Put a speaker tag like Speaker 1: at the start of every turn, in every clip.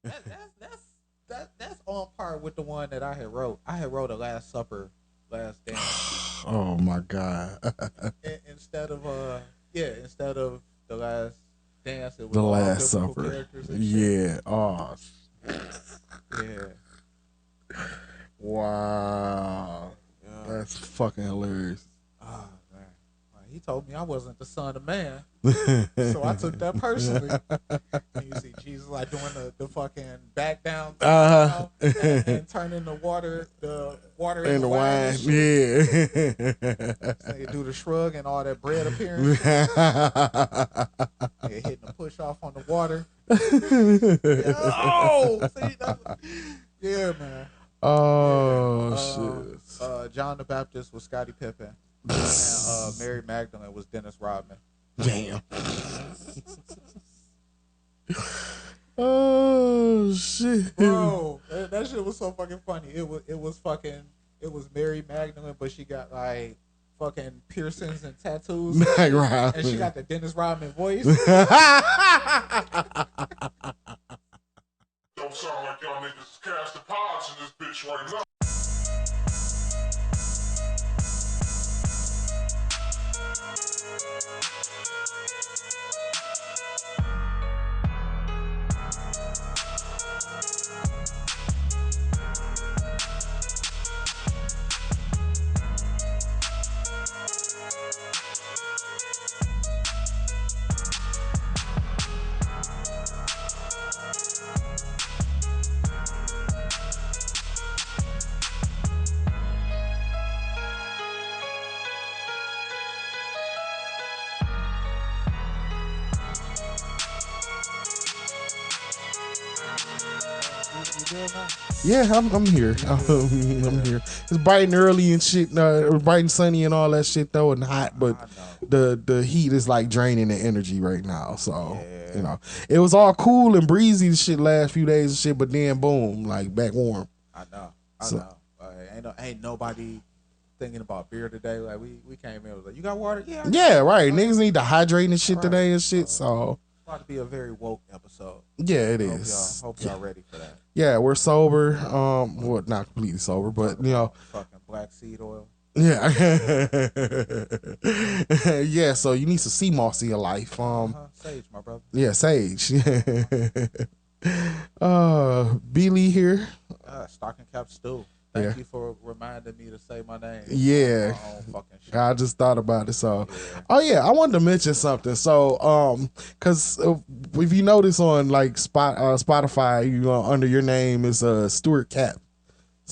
Speaker 1: That's on par with the one that I had wrote. I had wrote a Last Supper, Last Dance.
Speaker 2: Oh my god.
Speaker 1: Instead of instead of the Last Dance, it was
Speaker 2: The
Speaker 1: all
Speaker 2: Last
Speaker 1: biblical
Speaker 2: Supper.
Speaker 1: characters and shit.
Speaker 2: Yeah. Oh.
Speaker 1: Yeah,
Speaker 2: Wow.
Speaker 1: yeah.
Speaker 2: That's fucking hilarious.
Speaker 1: Oh man, well, he told me I wasn't the son of man, so I took that personally. And you see Jesus like doing the fucking back down thing,
Speaker 2: Uh-huh.
Speaker 1: and turning the water
Speaker 2: And
Speaker 1: into
Speaker 2: the
Speaker 1: wine
Speaker 2: wine.
Speaker 1: and shit.
Speaker 2: Yeah.
Speaker 1: They do the shrug and all that bread appearing. Shit. Yeah, hitting the push off on the water. Oh, see, yeah, man. Yeah.
Speaker 2: Oh shit.
Speaker 1: John the Baptist was Scottie Pippen, and Mary Magdalene was Dennis Rodman.
Speaker 2: Damn. Oh shit.
Speaker 1: Bro, that shit was so fucking funny. It was Mary Magdalene, but she got like fucking piercings and tattoos,
Speaker 2: Meg Ryan.
Speaker 1: and she got the Dennis Rodman voice.
Speaker 3: Don't sound like y'all niggas casting pods in this bitch right now.
Speaker 1: You good, man?
Speaker 2: Yeah, I'm here. I'm here. It's bright and early and shit. Bright and sunny and all that shit though, and hot. But the heat is like draining the energy right now. So you know, it was all cool and breezy and shit last few days and shit. But then boom, like back warm.
Speaker 1: I know. I know. Ain't nobody thinking about beer today. Like we came in, was like, you got water? Yeah.
Speaker 2: Yeah, right. Niggas need to hydrate and shit today and shit. So
Speaker 1: about to be a very woke episode.
Speaker 2: yeah, it is.
Speaker 1: Hope y'all ready for that.
Speaker 2: Yeah, we're sober. Well, not completely sober, but you know,
Speaker 1: fucking black seed oil.
Speaker 2: yeah, yeah. So you need some sea moss in your life.
Speaker 1: Sage, my brother.
Speaker 2: Yeah, sage. B Lee here.
Speaker 1: Stocking cap Stu. Thank you for reminding me to say my name.
Speaker 2: Yeah,
Speaker 1: my own fucking shit.
Speaker 2: I just thought about it. So, oh yeah, I wanted to mention something. So, cause if you notice on like Spotify, you know, under your name is Stuart Cap.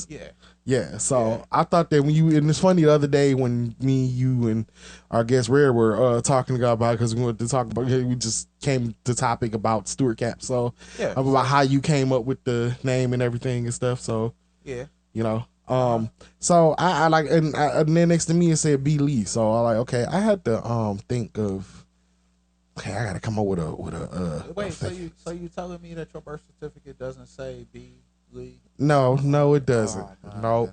Speaker 1: Yeah.
Speaker 2: Yeah, so I thought that when you, and it's funny the other day when me, you, and our guest Rare were talking about it because we wanted to talk about, we just came to topic about Stuart Cap. So about how you came up with the name and everything and stuff. So you know, so I like, and then next to me it said B Lee. So I like, okay, I had to think of, okay, I got to come up with a
Speaker 1: wait. So you telling me that your birth certificate doesn't say B Lee?
Speaker 2: No, it doesn't. No.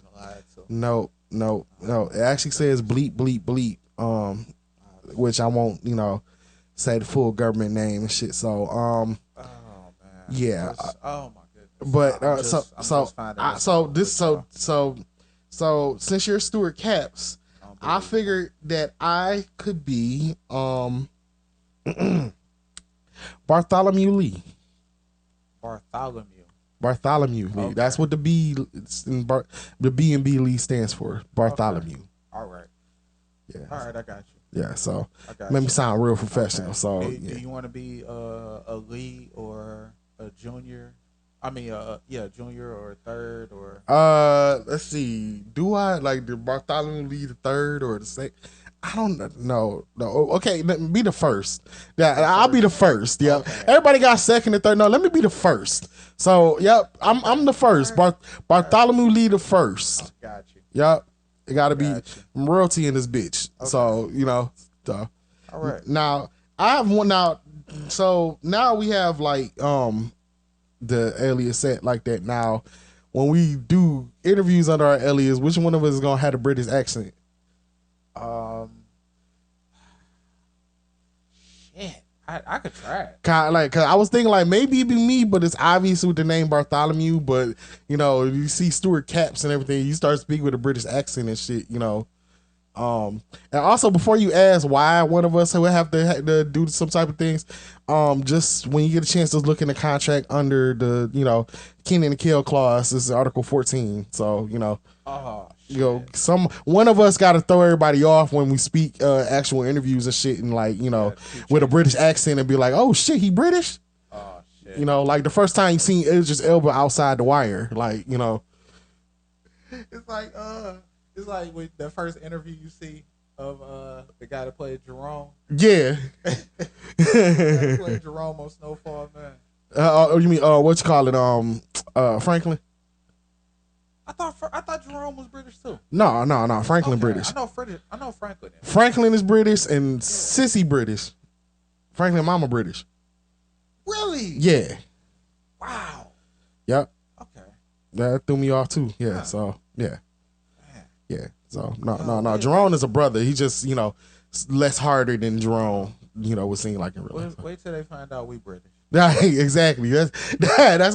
Speaker 2: It actually says bleep, bleep, bleep. Which I won't, you know, say the full government name and shit. So,
Speaker 1: oh man.
Speaker 2: Yeah.
Speaker 1: Oh my goodness.
Speaker 2: But so since you're Stuart Caps, I figured that I could be Bartholomew Lee. Bartholomew Lee. Okay. That's what the B and B Lee stands for. Bartholomew.
Speaker 1: Okay. All right.
Speaker 2: Yeah.
Speaker 1: All right, I got you.
Speaker 2: Yeah, so make me sound real professional. Okay. So
Speaker 1: do you want to be a Lee or a junior? I mean, junior or third or?
Speaker 2: Let's see. Do I like the Bartholomew Lee the third or the second? I don't know. No. Okay, let me be the first. Yeah, I'll be the first. Yep. Okay. Everybody got second and third. No, let me be the first. So, yep, I'm the first. Bartholomew Lee the first.
Speaker 1: Got you.
Speaker 2: Yep. It got to be royalty in this bitch. Okay. So, you know. So.
Speaker 1: All right.
Speaker 2: Now, I have one now. So, now we have like the alias set like that. Now, when we do interviews under our alias, which one of us is going to have a British accent?
Speaker 1: Shit. I could try it.
Speaker 2: Kind of like, cause I was thinking like maybe it'd be me, but it's obvious with the name Bartholomew. But you know, you see Stuart Caps and everything, you start speaking with a British accent and shit. You know, and also before you ask why one of us would have to do some type of things, just when you get a chance to look in the contract under the Ken and the Kill clause, this is Article 14. So one of us got to throw everybody off when we speak actual interviews and shit, and with a British accent and be like, oh shit, he British.
Speaker 1: Oh shit.
Speaker 2: Like the first time you seen it was just Elba outside the wire,
Speaker 1: It's like with the first interview you see of the guy that played Jerome.
Speaker 2: Yeah.
Speaker 1: That played Jerome on Snowfall, man.
Speaker 2: You mean what you call it? Franklin?
Speaker 1: I thought Jerome was British too.
Speaker 2: No. Franklin British.
Speaker 1: I know Franklin.
Speaker 2: Franklin is British and Sissy British. Franklin mama British.
Speaker 1: Really?
Speaker 2: Yeah.
Speaker 1: Wow.
Speaker 2: Yep.
Speaker 1: Okay.
Speaker 2: That threw me off too. Yeah. So yeah.
Speaker 1: Man.
Speaker 2: Yeah. So no. Jerome is a brother. He just less harder than Jerome. Was seen like in real life.
Speaker 1: Wait till they find out we British.
Speaker 2: Yeah, exactly. That's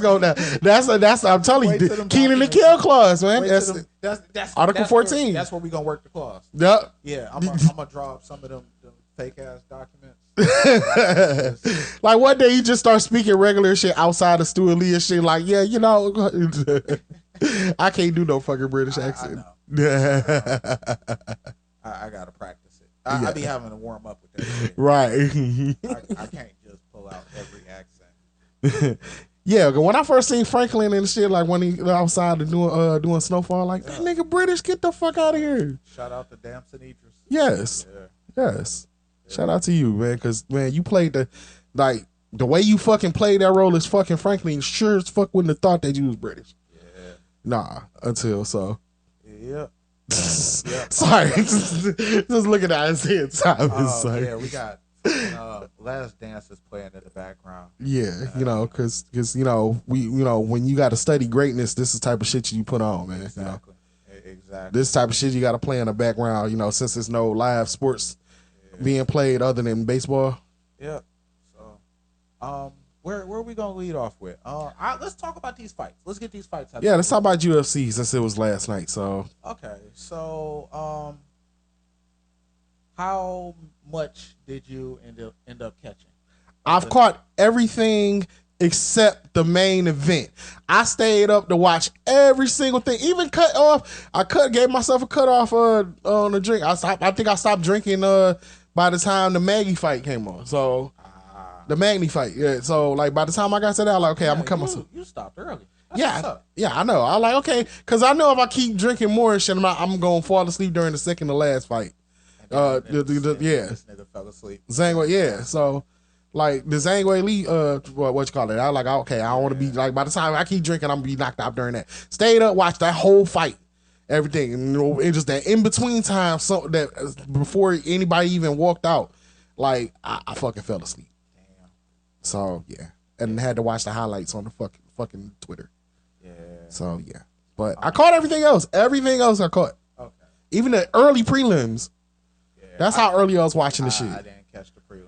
Speaker 2: going down. That's I'm telling you, Keenan the Kill clause, man. That's Article 14.
Speaker 1: That's where we gonna work the clause.
Speaker 2: Yep.
Speaker 1: Yeah, I'm gonna draw up some of them fake ass documents.
Speaker 2: Like one day you just start speaking regular shit outside of Stu Lee and shit. Like, yeah, I can't do no fucking British accent.
Speaker 1: I gotta practice it. I be having to warm up with that shit.
Speaker 2: Right.
Speaker 1: I can't just pull out every accent.
Speaker 2: Yeah, when I first seen Franklin and shit, like when he outside doing Snowfall, like that nigga British, get the fuck out of here.
Speaker 1: Shout out to Damson Idris.
Speaker 2: Yes. Yeah. Yes. Yeah. Shout out to you, man, because man, you played the way you fucking played that role as fucking Franklin. Sure as fuck wouldn't have thought that you was British.
Speaker 1: Yeah.
Speaker 2: Nah, until so.
Speaker 1: Yeah.
Speaker 2: Sorry, just looking at his head.
Speaker 1: Yeah, we got Last Dance is playing in the background.
Speaker 2: Yeah, because when you got to study greatness, this is the type of shit you put on, man.
Speaker 1: Exactly.
Speaker 2: This type of shit you got to play in the background. Since there's no live sports being played other than baseball.
Speaker 1: Yeah. So, where are we gonna lead off with? Let's talk about these fights. Let's get these fights out.
Speaker 2: Yeah, let's talk about UFC since it was last night. So
Speaker 1: okay, so how much did you end up catching?
Speaker 2: I've caught everything except the main event. I stayed up to watch every single thing, even cut off. Gave myself a cut off on the drink. I think I stopped drinking by the time the Maggie fight came on. So. The Magny fight, yeah. So by the time I got to that, I'm like, okay, I'm gonna cut myself.
Speaker 1: You stopped early.
Speaker 2: Yeah, I know. I like okay, because I know if I keep drinking more and shit, I'm gonna fall asleep during the second to last fight.
Speaker 1: This nigga fell asleep.
Speaker 2: Zhang, yeah. So the Zhang Lee, what you call it? I okay, I don't want to be by the time I keep drinking, I'm gonna be knocked out during that. Stayed up, watched that whole fight, everything, and just that in between time, so that before anybody even walked out, I fucking fell asleep. So yeah, and had to watch the highlights on the fucking Twitter.
Speaker 1: Yeah.
Speaker 2: So yeah, but I caught everything else. Everything else I caught.
Speaker 1: Okay.
Speaker 2: Even the early prelims.
Speaker 1: Yeah.
Speaker 2: That's how early I was watching the shit.
Speaker 1: I didn't catch the prelims.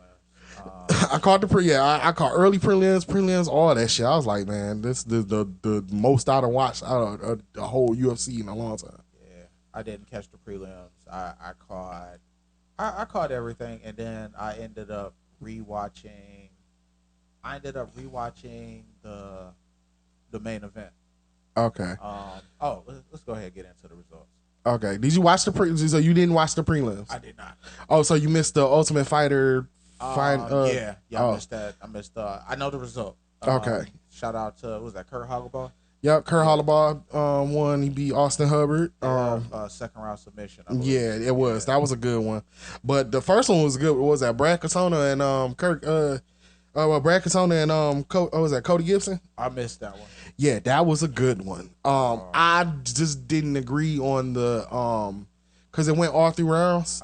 Speaker 2: I caught I caught early prelims, all that shit. I was like, man, this is the most I've watched out of the whole UFC in a long time.
Speaker 1: Yeah, I didn't catch the prelims. I caught everything, and then I ended up rewatching the main event.
Speaker 2: Okay.
Speaker 1: Let's go ahead and get into the results.
Speaker 2: Okay. Did you watch the prelims? So you didn't watch the prelims?
Speaker 1: I did not.
Speaker 2: Oh, so you missed the Ultimate Fighter
Speaker 1: I missed that. I know the result.
Speaker 2: Okay.
Speaker 1: Shout out to Kurt Holobaugh?
Speaker 2: Yep, Kurt Holobaugh won. He beat Austin Hubbard.
Speaker 1: Second round submission.
Speaker 2: Yeah, it was. That was a good one. But the first one was good. What was that? Brad Katona and Brad Katona and Cody Gibson?
Speaker 1: I missed that one.
Speaker 2: Yeah, that was a good one. I just didn't agree on the because it went all through rounds.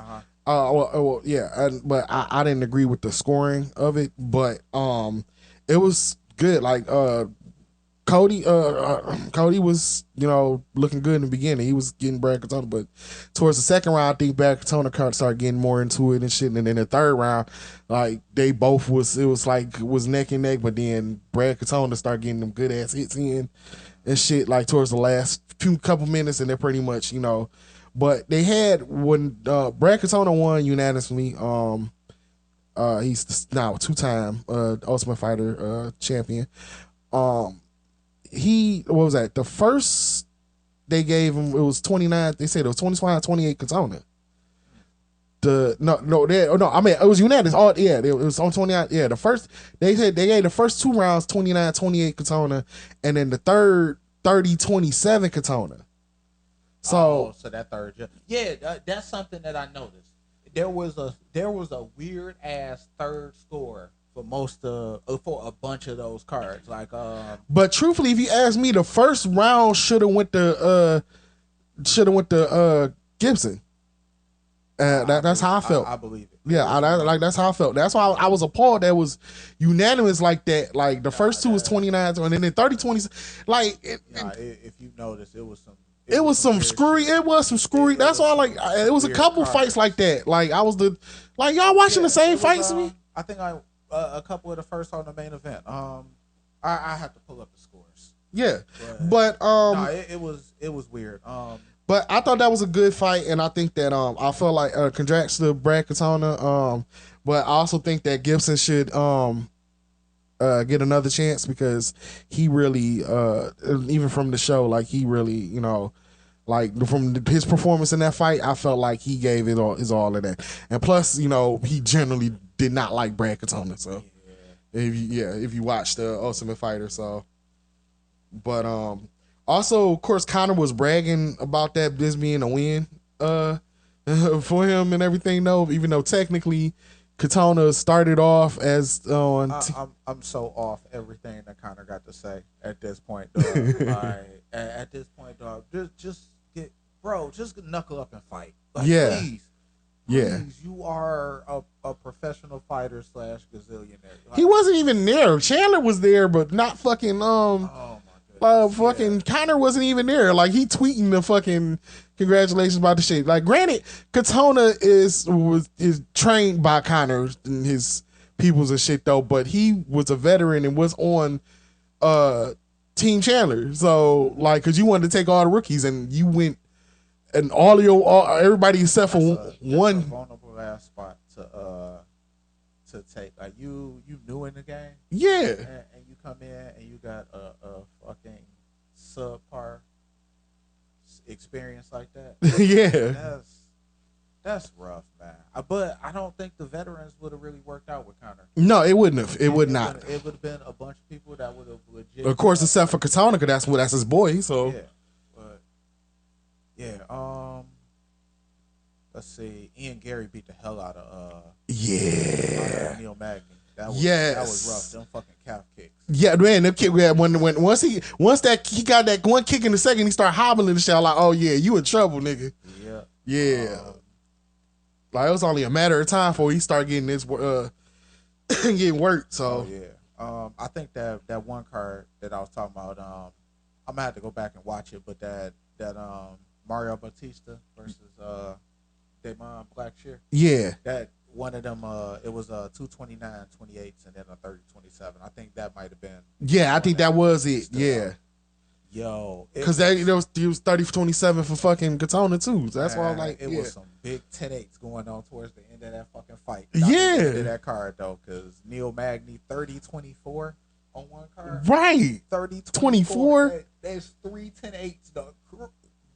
Speaker 2: But I didn't agree with the scoring of it. But it was good. Cody was, looking good in the beginning. He was getting Brad Katona, but towards the second round, I think Brad Katona started getting more into it and shit. And then the third round, like they both was neck and neck, but then Brad Katona started getting them good ass hits in and shit. Like towards the last couple minutes, and they're pretty much, But they had when Brad Katona won unanimously. He's now a 2-time Ultimate Fighter champion. What was that? The first they gave him, it was 29. They said it was 28 Katona. It was unanimous. It was on 29. Yeah, the first they said they gave the first 2 rounds 28 Katona, and then the third 27 Katona. So
Speaker 1: that third, that's something that I noticed. There was a weird ass third score for a bunch of those cards,
Speaker 2: but truthfully, if you ask me, the first round should have went to Gibson. That's how I felt.
Speaker 1: I believe it.
Speaker 2: Yeah, that's how I felt. That's why I was appalled. That was unanimous like that. Like the first 2 was 29, and then 30-20.
Speaker 1: If you notice, it was some.
Speaker 2: It was some screwy. It was some screwy. That's why it was a couple fights like that. Like I was y'all watching the same fights as me.
Speaker 1: I think a couple of the first on the main event. I have to pull up the scores.
Speaker 2: Yeah, but
Speaker 1: it was weird.
Speaker 2: But I thought that was a good fight, and I think that I felt like congrats to Brad Katona. But I also think that Gibson should get another chance because he really even from the show, like he really from his performance in that fight, I felt like he gave his all of that. And plus, he generally did not like Brad Katona. So if you watch the Ultimate Fighter, so but also of course Conor was bragging about this being a win for him and everything though, even though technically Katona started off as
Speaker 1: I'm so off everything that Conor got to say at this point, dog. At this point, dog, just knuckle up and fight. Please, you are a professional fighter / gazillionaire.
Speaker 2: He wasn't even there. Chandler was there, but not fucking
Speaker 1: oh my goodness.
Speaker 2: Conor wasn't even there. Like he tweeting the fucking congratulations about the shit. Like granted, Katona is trained by Conor and his peoples and shit though, but he was a veteran and was on Team Chandler. So cause you wanted to take all the rookies and you went and everybody except for one.
Speaker 1: A vulnerable ass spot to take. Like you new in the game.
Speaker 2: Yeah.
Speaker 1: And you come in and you got a fucking subpar experience like that.
Speaker 2: Yeah.
Speaker 1: That's rough, man. But I don't think the veterans would have really worked out with Conor.
Speaker 2: No, it wouldn't have. It would not.
Speaker 1: It would have been a bunch of people that would have legit.
Speaker 2: Of course, except for Katona, because that's his boy. So
Speaker 1: yeah, but yeah. Let's see. Ian Gary beat the hell out of Neil Magny. That was rough. Them fucking calf kicks.
Speaker 2: Yeah, man. Them kick. Once he got that one kick in the second, he started hobbling the shell like, oh yeah, you in trouble, nigga.
Speaker 1: Yeah.
Speaker 2: Yeah. Like it was only a matter of time before he started getting this getting worked. So
Speaker 1: I think that one card that I was talking about, I'm gonna have to go back and watch it, but that Mario Batista versus Damon Blackshear.
Speaker 2: Yeah.
Speaker 1: That one of them it was 229 28s and then a 30-27. I think that might have been.
Speaker 2: Yeah, I think that was it. Yeah.
Speaker 1: Yo,
Speaker 2: because he was 30-27 for fucking Katona too. So that's why I'm like,
Speaker 1: it was some big 10-8s going on towards the end of that fucking fight.
Speaker 2: Yeah,
Speaker 1: the end of that card though, because Neil Magny 30-24 on one card,
Speaker 2: right?
Speaker 1: 30-24. There's 3 10-8s, though,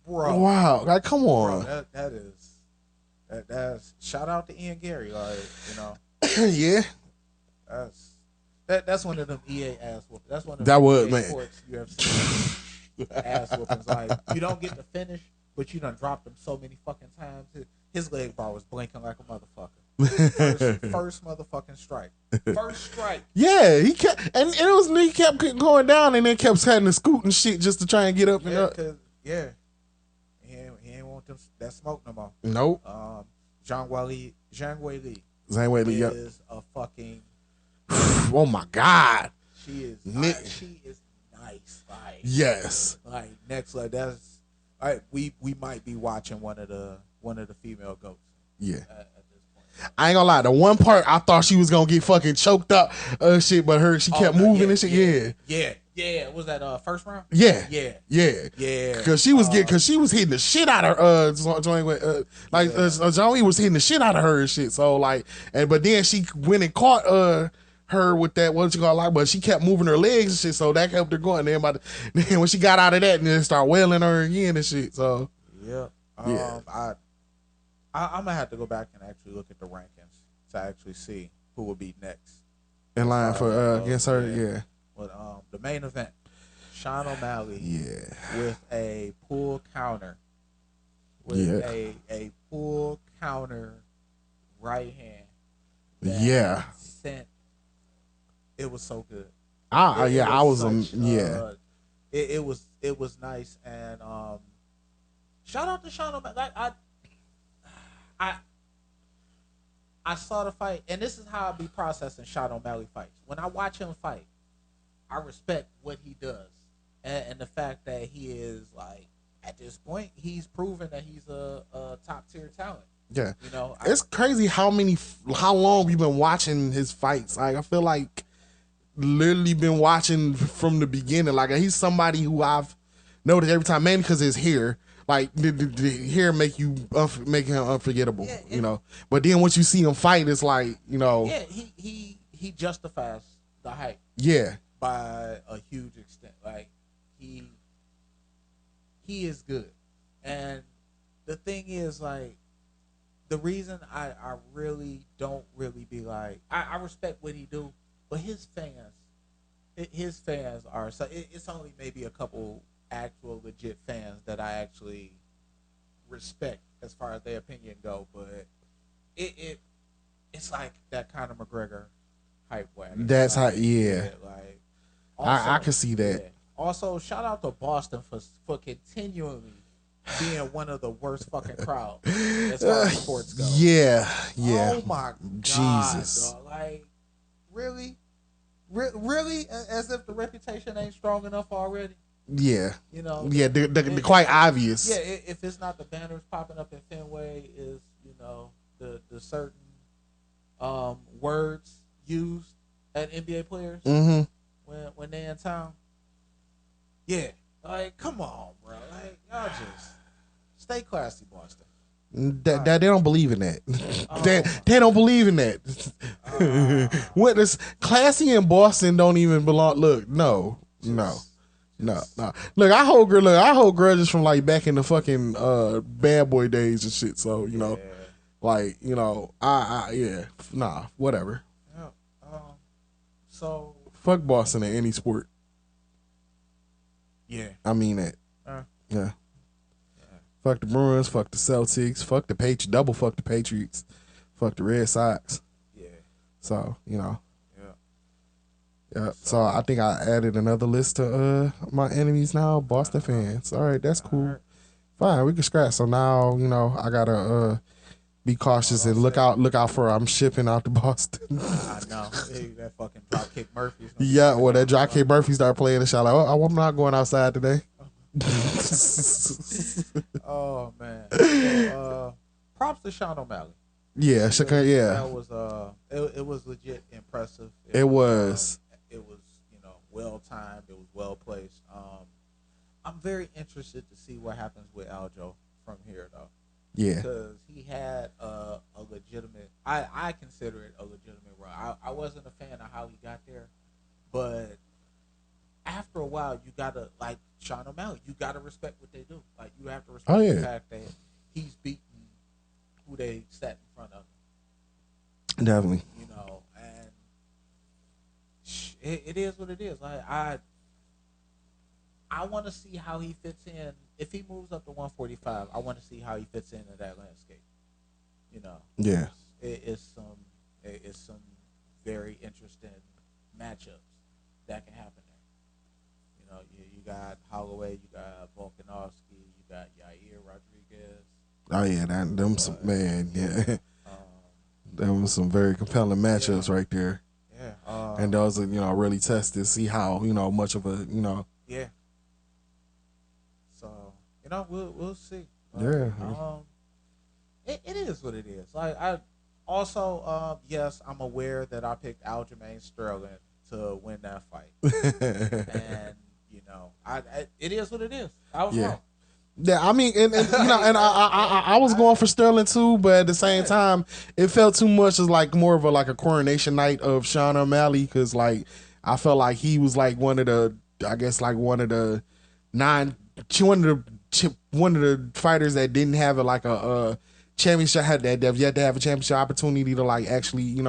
Speaker 1: bro.
Speaker 2: Wow, like come on,
Speaker 1: bro, that's shout out to Ian Gary,
Speaker 2: yeah,
Speaker 1: that's one of them EA ass whoopings. That's one of
Speaker 2: that
Speaker 1: them
Speaker 2: was
Speaker 1: EA
Speaker 2: man.
Speaker 1: Sports UFC ass whoopings. Like you don't get the finish, but you done dropped him so many fucking times. His leg bar was blinking like a motherfucker. First motherfucking strike. First strike.
Speaker 2: Yeah, he kept and he kept going down and then kept having to scoot and shit just to try and get up and up.
Speaker 1: He ain't want that smoke no more.
Speaker 2: Nope.
Speaker 1: Zhang Wei Li
Speaker 2: is
Speaker 1: a fucking.
Speaker 2: Oh my God.
Speaker 1: She is nice. Like
Speaker 2: yes,
Speaker 1: like next level. That's all right. We might be watching one of the female goats.
Speaker 2: Yeah.
Speaker 1: At this point.
Speaker 2: I ain't gonna lie. The one part I thought she was gonna get fucking choked up, shit, but she kept moving and shit.
Speaker 1: Yeah. Was that first round?
Speaker 2: Yeah.
Speaker 1: Yeah.
Speaker 2: Cause she was hitting the shit out of her. John Lee was hitting the shit out of her and shit. So like, but then she went and caught her with that but she kept moving her legs and shit. So that helped her going. Then when she got out of that, and then start wailing her again and shit. So
Speaker 1: yeah. I'm gonna have to go back and actually look at the rankings to actually see who will be next
Speaker 2: in line for against her. Yeah.
Speaker 1: But the main event, Sean O'Malley.
Speaker 2: Yeah.
Speaker 1: With a pull counter. A pull counter right hand.
Speaker 2: Yeah.
Speaker 1: Sent. It was so good. It was nice, and shout out to Sean O'Malley. Like I saw the fight, and this is how I be processing Sean O'Malley fights. When I watch him fight, I respect what he does, and the fact that he is like at this point he's proven that he's a top tier talent.
Speaker 2: Yeah,
Speaker 1: you know,
Speaker 2: it's crazy how long we've been watching his fights. Like I feel like literally been watching from the beginning. Like he's somebody who I've noticed every time, mainly because his hair. Like the hair make him unforgettable, you know. But then once you see him fight, it's like, you know.
Speaker 1: Yeah, he justifies the hype.
Speaker 2: Yeah.
Speaker 1: By a huge extent. Like he is good. And the thing is, like, the reason I really don't really be like, I respect what he do, but his fans are, so it's only maybe a couple actual legit fans that I actually respect as far as their opinion go, but it's like that Conor McGregor hype wagon.
Speaker 2: That's
Speaker 1: like,
Speaker 2: how, yeah.
Speaker 1: Like also,
Speaker 2: I can see that.
Speaker 1: Yeah. Also, shout out to Boston for continually being one of the worst fucking crowds as far as sports go.
Speaker 2: Yeah.
Speaker 1: Oh my God,
Speaker 2: Jesus.
Speaker 1: dog. Like, really? Really? As if the reputation ain't strong enough already?
Speaker 2: Yeah.
Speaker 1: You know?
Speaker 2: Yeah, they're quite obvious.
Speaker 1: Yeah, if it's not the banners popping up in Fenway, is, you know, the certain words used at NBA players when they in town. Yeah. Like, come on, bro. Like, y'all just stay classy, Boston.
Speaker 2: They don't believe in that. They don't believe in that. What is classy in Boston don't even belong. Look, no. Look, I hold grudges from like back in the fucking bad boy days and shit. So you know, like you know, whatever.
Speaker 1: Yeah. So
Speaker 2: fuck Boston in any sport.
Speaker 1: Yeah.
Speaker 2: I mean that. Yeah. Fuck the Bruins. Fuck the Celtics. Fuck the Patriots. Double fuck the Patriots. Fuck the Red Sox.
Speaker 1: Yeah.
Speaker 2: So you know.
Speaker 1: Yeah.
Speaker 2: So I think I added another list to my enemies now. Boston fans. All right, that's cool. Right. Fine, we can scratch. So now you know I gotta be cautious and look out for. I'm shipping out to Boston.
Speaker 1: I know that fucking Dropkick Murphy.
Speaker 2: Yeah, well that Dropkick Murphy started playing the shot. Like, I'm not going outside today.
Speaker 1: Oh man. So, props to Sean O'Malley.
Speaker 2: Yeah,
Speaker 1: that was it was legit impressive.
Speaker 2: It was.
Speaker 1: It was, you know, well timed. It was well placed. I'm very interested to see what happens with Aljo from here, though.
Speaker 2: Yeah,
Speaker 1: because he had a legitimate. I consider it a legitimate run. I wasn't a fan of how he got there, but after a while, you gotta, like Sean O'Malley, you gotta respect what they do. Like, you have to respect the fact that he's beaten who they sat in front of.
Speaker 2: Definitely.
Speaker 1: You know, and it is what it is. Like, I want to see how he fits in. If he moves up to 145, I want to see how he fits into that landscape. You know.
Speaker 2: Yeah.
Speaker 1: It's some very interesting matchups that can happen there. You know, you got Holloway, you got Volkanovski, you got Yair Rodriguez.
Speaker 2: Oh yeah, them some man, yeah. Them was some very compelling matchups right there.
Speaker 1: Yeah.
Speaker 2: And those are, you know, really tested, see how, you know, much of a, you know,
Speaker 1: Yeah. So we'll see.
Speaker 2: Yeah.
Speaker 1: It is what it is. Like I also yes, I'm aware that I picked Aljamain Sterling to win that fight, and it is what it is. I was wrong.
Speaker 2: Yeah, I mean, and and I was going for Sterling too, but at the same time, it felt too much as like more of a coronation night of Sean O'Malley, because like I felt like he was like one of the, I guess like one of the fighters that didn't have a championship, that you had to have a championship opportunity to like actually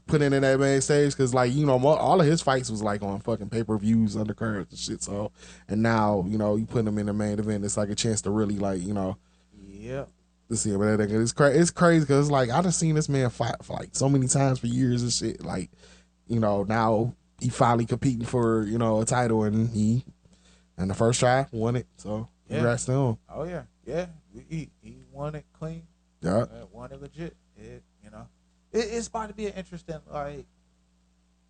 Speaker 2: put in that main stage, because like all of his fights was like on fucking pay-per-views, undercards and shit. So, and now you put him in the main event, it's like a chance to really like to see him. But it's crazy because like I done seen this man fight for like so many times for years and shit. Like now he finally competing for a title, and he the first try won it. So congrats to him.
Speaker 1: Oh yeah. He won it clean.
Speaker 2: Yeah,
Speaker 1: won it legit. It's about to be an interesting, like,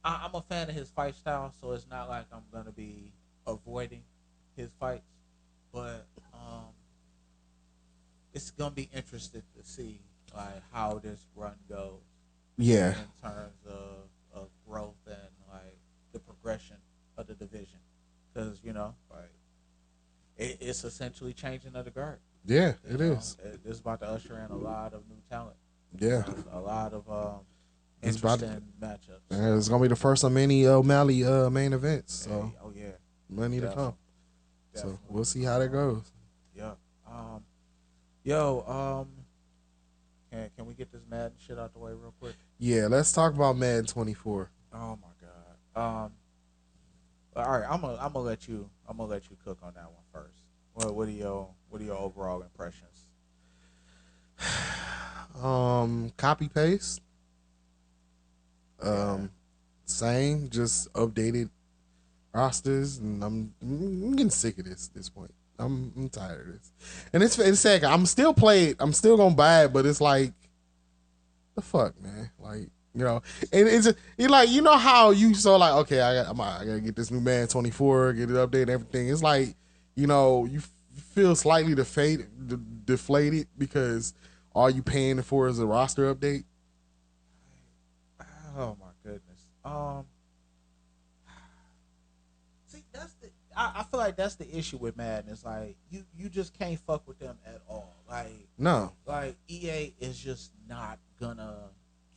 Speaker 1: I'm a fan of his fight style, so it's not like I'm going to be avoiding his fights, but it's going to be interesting to see, like, how this run goes.
Speaker 2: Yeah.
Speaker 1: In terms of growth and, like, the progression of the division. Because, like, it's essentially changing of the guard.
Speaker 2: Yeah, it is.
Speaker 1: It's about to usher in a lot of new talent.
Speaker 2: Yeah,
Speaker 1: a lot of interesting matchups.
Speaker 2: It's gonna be the first of many O'Malley main events. So money to come. Definitely. So we'll see how that goes.
Speaker 1: Yeah. Can we get this Madden shit out the way real quick?
Speaker 2: Yeah, let's talk about Madden 24.
Speaker 1: Oh my god. All right, I'm gonna let you cook on that one first. What are your overall impressions?
Speaker 2: Copy paste. Same, just updated rosters, and I'm getting sick of this point. I'm tired of this, and it's sad. I'm still gonna buy it, but it's like, the fuck, man. Like, and it's like, how you so like, okay, I gotta get this new Madden 24, get it updated and everything. It's like, you feel slightly deflated because all you paying for is a roster update.
Speaker 1: Oh my goodness. See, I feel like that's the issue with Madden. It's like you just can't fuck with them at all. Like,
Speaker 2: no.
Speaker 1: Like, EA is just not gonna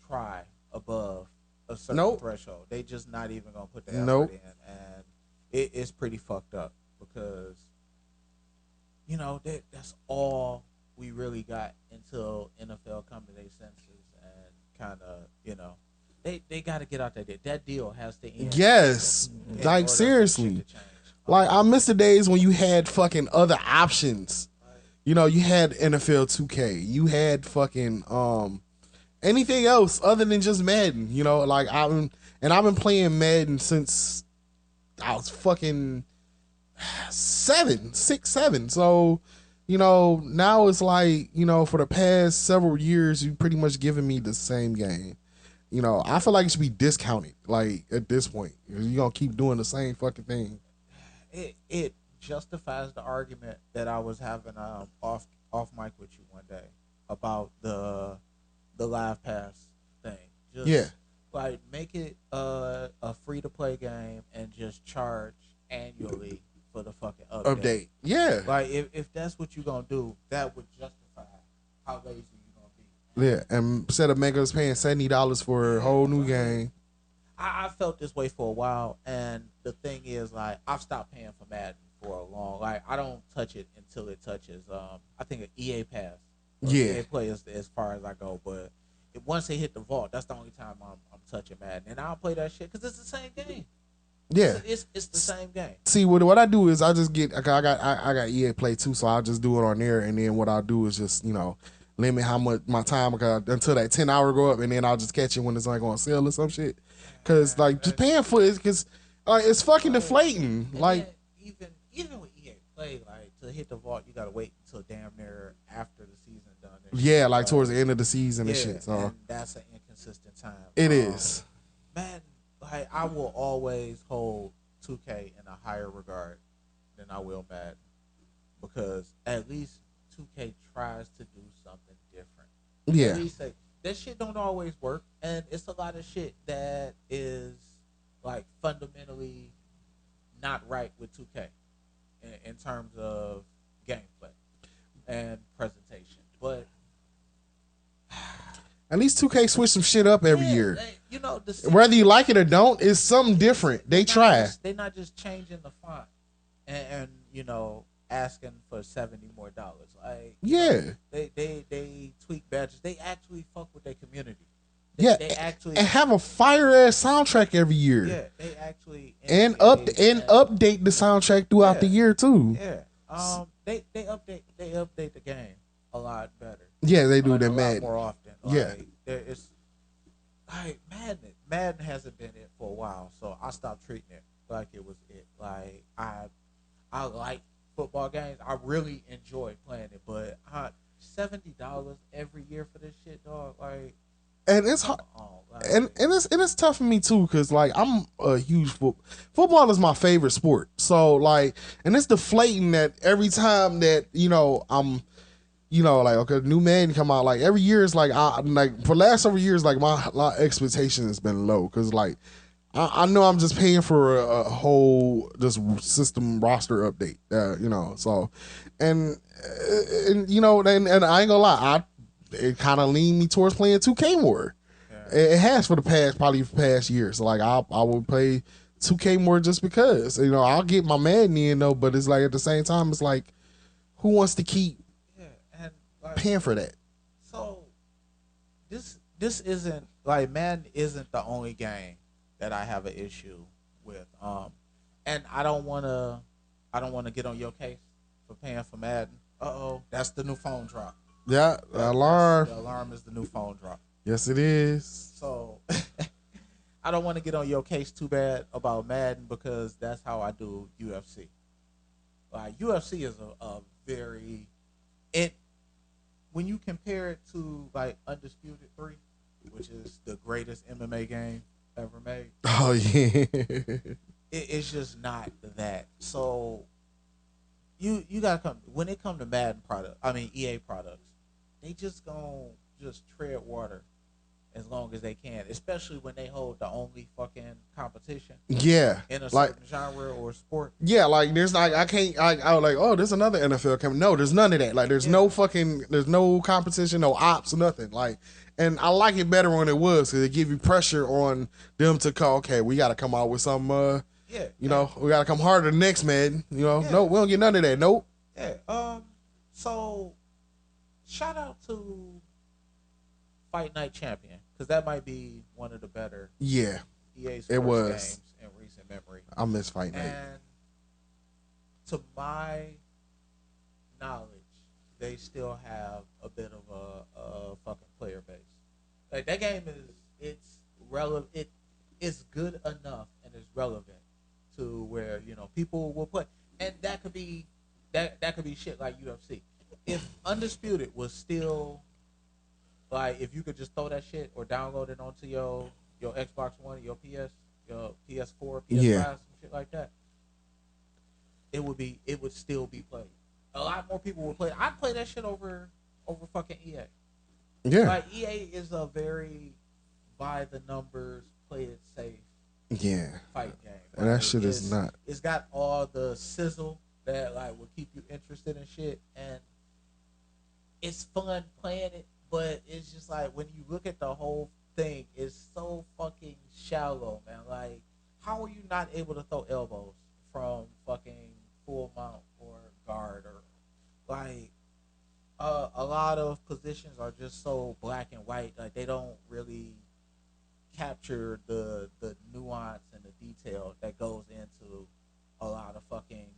Speaker 1: try above a certain threshold. They just not even gonna put the effort in, and it's pretty fucked up because that's all we really got until NFL come to their senses and kind of they got to get out that deal has to end.
Speaker 2: Yes, like seriously. Like, I miss the days when you had fucking other options. You had NFL 2K. You had fucking anything else other than just Madden. Like I've been playing Madden since I was fucking 6, 7. So, now it's like, for the past several years, you pretty much given me the same game. I feel like it should be discounted, like, at this point. You're going to keep doing the same fucking thing.
Speaker 1: It justifies the argument that I was having off mic with you one day about the Live Pass thing. Just, like, make it a free-to-play game and just charge annually for the fucking update.
Speaker 2: Yeah.
Speaker 1: Like, if that's what you're going to do, that would justify how lazy you're going to be.
Speaker 2: Yeah, and instead of making us paying $70 for a whole new game.
Speaker 1: I felt this way for a while, and the thing is, like, I've stopped paying for Madden for a long. Like, I don't touch it until it touches. I think an EA Pass. EA Play is as far as I go, but once they hit the vault, that's the only time I'm touching Madden, and I don't play that shit because it's the same game.
Speaker 2: Yeah,
Speaker 1: it's the same game.
Speaker 2: See, what I do is I just get I got EA Play too, so I'll just do it on there, and then what I'll do is just limit how much my time until that 10-hour go up, and then I'll just catch it when it's like on sale or some shit. Cause like just paying for it, cause it's fucking deflating. Like
Speaker 1: even with EA Play, like to hit the vault, you gotta wait until damn near after the season done.
Speaker 2: Yeah, like towards the end of the season and shit. So
Speaker 1: and that's an inconsistent time.
Speaker 2: It is.
Speaker 1: Man, like I will always hold 2K in a higher regard than I will Madden, because at least 2K tries to do something different.
Speaker 2: Yeah.
Speaker 1: At least that shit don't always work, and it's a lot of shit that is like fundamentally not right with 2K in terms of gameplay and presentation. But
Speaker 2: at least 2K switch some shit up every year.
Speaker 1: You know,
Speaker 2: whether you like it or don't, it's something different. They try.
Speaker 1: They're not just changing the font and you know, asking for $70 more. Like,
Speaker 2: yeah,
Speaker 1: they tweak badges. They actually fuck with their community. They actually
Speaker 2: and have a fire ass soundtrack every year.
Speaker 1: Yeah, they actually
Speaker 2: and update the soundtrack throughout the year too.
Speaker 1: Yeah, they update the game a lot better.
Speaker 2: Yeah, they do.
Speaker 1: Like,
Speaker 2: They're
Speaker 1: a
Speaker 2: mad
Speaker 1: lot more often. Like,
Speaker 2: yeah,
Speaker 1: it's like Madden hasn't been it for a while, so I stopped treating it like it was it. Like I like football games. I really enjoy playing it, but $70 every year for this shit, dog. Like.
Speaker 2: And it's hard, and it's tough for me too, because like I'm a huge football is my favorite sport. So like, and it's deflating that every time that I'm, like okay, new Madden come out, like every year it's like for the last several years like my expectation has been low, because like I know I'm just paying for a whole just system roster update, so and I ain't gonna lie, it kind of leaned me towards playing 2K more. Yeah. It has for the past year. So like I would play 2K more just because I'll get my Madden in though, but it's like at the same time it's like, who wants to keep paying for that?
Speaker 1: So this isn't like Madden isn't the only game that I have an issue with. And I don't wanna get on your case for paying for Madden. That's the new phone drop.
Speaker 2: Yeah, the alarm.
Speaker 1: The alarm is the new phone drop.
Speaker 2: Yes, it is.
Speaker 1: So I don't want to get on your case too bad about Madden, because that's how I do UFC. Like UFC is a very when you compare it to like Undisputed 3, which is the greatest MMA game ever made.
Speaker 2: Oh yeah.
Speaker 1: It's just not that. So you gotta come when it comes to Madden EA products. They just gonna tread water as long as they can, especially when they hold the only fucking competition.
Speaker 2: Yeah,
Speaker 1: in a certain genre or sport.
Speaker 2: Yeah, like there's like I was like, oh, there's another NFL coming. No, there's none of that. Like there's no competition, no ops, nothing. Like, and I like it better when it was, because it give you pressure on them to call. Okay, we got to come out with some. We got to come harder next, man. No, we don't get none of that. Nope.
Speaker 1: Yeah. So. Shout out to Fight Night Champion, because that might be one of the better EA Sports games in recent memory.
Speaker 2: I miss Fight Night.
Speaker 1: And to my knowledge, they still have a bit of a fucking player base. Like that game it's relevant. It is good enough and is relevant to where people will play, and that could be shit like UFC. If Undisputed was still like, if you could just throw that shit or download it onto your Xbox One, your PS4, PS5, some shit like that, it would still be played. A lot more people would play. I'd play that shit over fucking EA.
Speaker 2: Yeah.
Speaker 1: Like EA is a very by the numbers, play it safe.
Speaker 2: Yeah.
Speaker 1: Fight game.
Speaker 2: And that shit is not.
Speaker 1: It's got all the sizzle that like will keep you interested in shit, and it's fun playing it, but it's just like when you look at the whole thing, it's so fucking shallow, man. Like, how are you not able to throw elbows from fucking full mount or guard, or like a lot of positions are just so black and white. Like they don't really capture the nuance and the detail that goes into a lot of fucking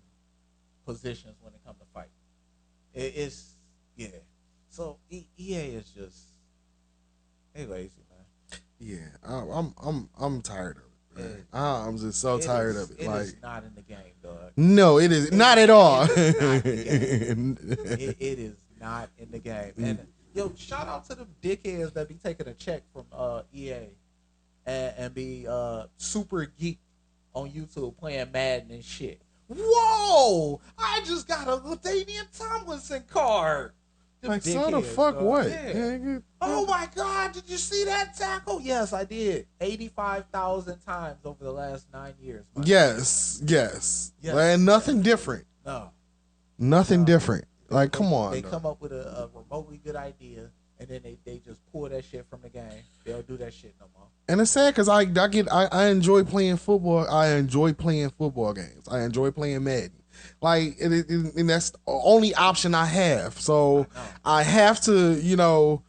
Speaker 1: positions when it comes to fight. It's So EA is just lazy, man.
Speaker 2: Yeah, I'm tired of it. I'm just so tired of it.
Speaker 1: It
Speaker 2: like,
Speaker 1: is not in the game, dog.
Speaker 2: No, it is not at all.
Speaker 1: It is not in the game. And yo, shout out to the dickheads that be taking a check from EA and be super geek on YouTube playing Madden and shit. Whoa! I just got a LaDainian Tomlinson card.
Speaker 2: Like, so the fuck what?
Speaker 1: Yeah. Oh my God! Did you see that tackle? Yes, I did. 85,000 times over the last 9 years.
Speaker 2: Yes. And nothing different.
Speaker 1: No.
Speaker 2: Nothing different. Like, come on.
Speaker 1: They come up with a remotely good idea, and then they just pull that shit from the game. They don't do that shit no more.
Speaker 2: And it's sad because I enjoy playing football. I enjoy playing football games. I enjoy playing Madden. Like, and that's the only option I have. So I have to,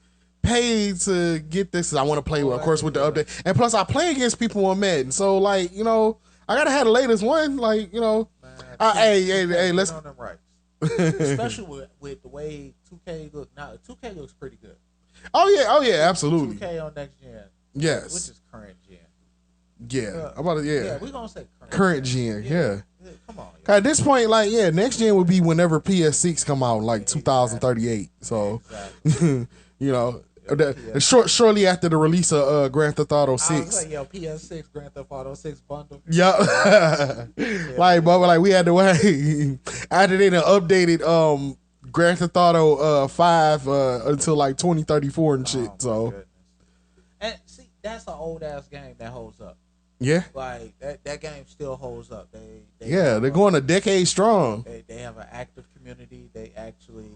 Speaker 2: pay to get this. I want to play, of course, with the update. And plus, I play against people on Madden. So, like, I got to have the latest one. Like, hey, let's.
Speaker 1: On them rights. Especially with the way 2K looks. Now, 2K looks pretty good.
Speaker 2: Oh, yeah, absolutely.
Speaker 1: 2K on next gen.
Speaker 2: Yes.
Speaker 1: Which is current gen.
Speaker 2: Yeah.
Speaker 1: Yeah, we're going to say
Speaker 2: current gen. Yeah.
Speaker 1: Come on.
Speaker 2: At this point, like, next gen would be whenever PS6 come out, like 2038. So, shortly after the release of Grand Theft Auto 6.
Speaker 1: I was like, PS6 Grand Theft Auto 6 bundle.
Speaker 2: Yeah. But we had to wait after they done updated Grand Theft Auto 5 until like 2034 and shit. So,
Speaker 1: and see, that's an old ass game that holds up.
Speaker 2: Yeah,
Speaker 1: like that game still holds up.
Speaker 2: They're going a decade strong.
Speaker 1: They have an active community. They actually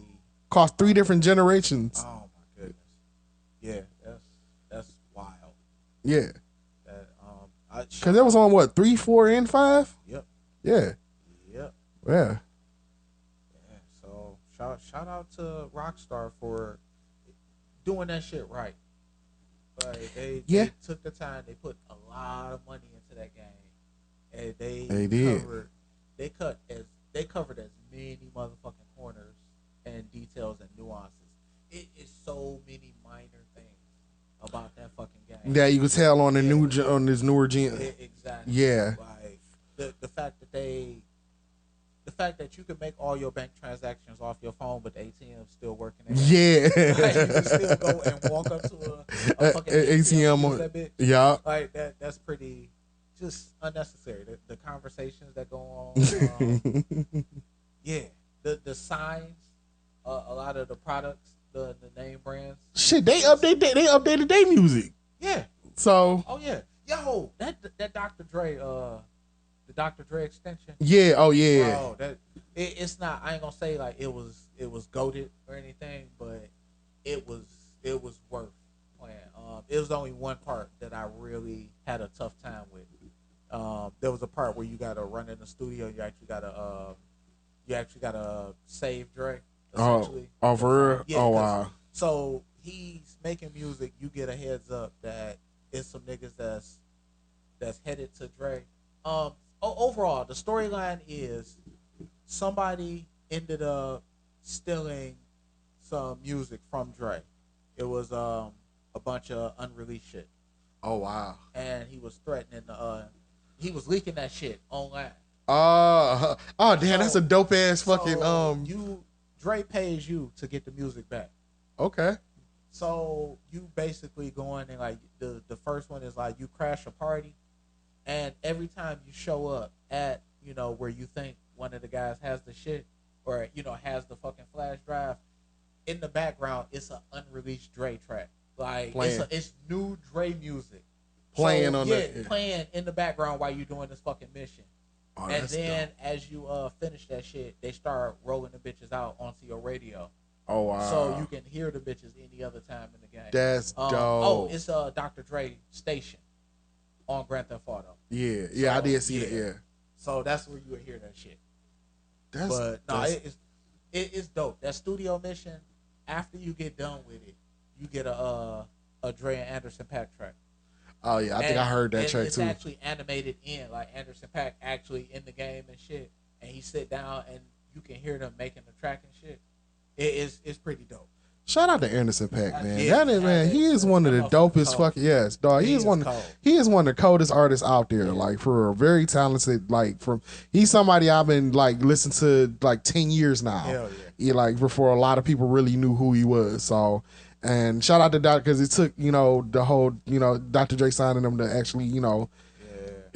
Speaker 2: cost 3 different generations.
Speaker 1: Oh my goodness, yeah, that's wild.
Speaker 2: Yeah,
Speaker 1: because
Speaker 2: that was on what 3, 4, and 5.
Speaker 1: Yep.
Speaker 2: Yeah.
Speaker 1: Yep.
Speaker 2: Yeah.
Speaker 1: So shout out to Rockstar for doing that shit right. Like they took the time. They put a lot of money into that game, and they covered as many motherfucking corners and details and nuances. It is so many minor things about that fucking game.
Speaker 2: Yeah, you can tell on the on this newer gen.
Speaker 1: Exactly.
Speaker 2: Yeah.
Speaker 1: Like the fact that you can make all your bank transactions off your phone, but the ATM's still working.
Speaker 2: Yeah.
Speaker 1: Like, you can still go and walk up to a fucking ATM. That bitch.
Speaker 2: Yeah.
Speaker 1: Like that's pretty just unnecessary. The conversations that go on. Yeah. The signs, a lot of the products, the name brands.
Speaker 2: Shit, they updated their music.
Speaker 1: Yeah.
Speaker 2: So.
Speaker 1: Oh yeah. Yo, that Dr. Dre the Dr. Dre extension.
Speaker 2: Yeah. Oh yeah.
Speaker 1: Bro, it's not. I ain't gonna say like it was goated or anything, but it was worth playing. It was only one part that I really had a tough time with. There was a part where you gotta run in the studio. You actually gotta save Dre.
Speaker 2: Oh, for real?
Speaker 1: Yeah,
Speaker 2: oh wow.
Speaker 1: So he's making music. You get a heads up that it's some niggas that's headed to Dre. Overall, the storyline is somebody ended up stealing some music from Dre. It was a bunch of unreleased shit.
Speaker 2: Oh wow!
Speaker 1: And he was threatening. He was leaking that shit online.
Speaker 2: Oh damn! That's a dope ass fucking
Speaker 1: Dre pays you to get the music back.
Speaker 2: Okay.
Speaker 1: So you basically go in and like the first one is like you crash a party. And every time you show up at, where you think one of the guys has the shit or, has the fucking flash drive, in the background, it's an unreleased Dre track. Like, it's new Dre music.
Speaker 2: Playing
Speaker 1: playing in the background while you're doing this fucking mission.
Speaker 2: Oh,
Speaker 1: and then as you finish that shit, they start rolling the bitches out onto your radio.
Speaker 2: Oh, wow.
Speaker 1: So you can hear the bitches any other time in the game.
Speaker 2: That's dope.
Speaker 1: Oh, it's a Dr. Dre station on Grand Theft Auto.
Speaker 2: Yeah, I did see that. Yeah,
Speaker 1: so that's where you would hear that shit. It's dope. That studio mission. After you get done with it, you get a Dre and Anderson .Paak track.
Speaker 2: Oh yeah, I think I heard that track too.
Speaker 1: It's actually animated in like Anderson .Paak actually in the game and shit, and he sit down and you can hear them making the track and shit. It's pretty dope.
Speaker 2: Shout out to Anderson .Paak, man. He is one of the dopest fucking dog. He is one of the coldest artists out there. Like for a very talented, he's somebody I've been like listening to like 10 years now.
Speaker 1: Hell yeah.
Speaker 2: Yeah, like before a lot of people really knew who he was. So, and shout out to Doc because it took the whole Dr. Dre signing him to actually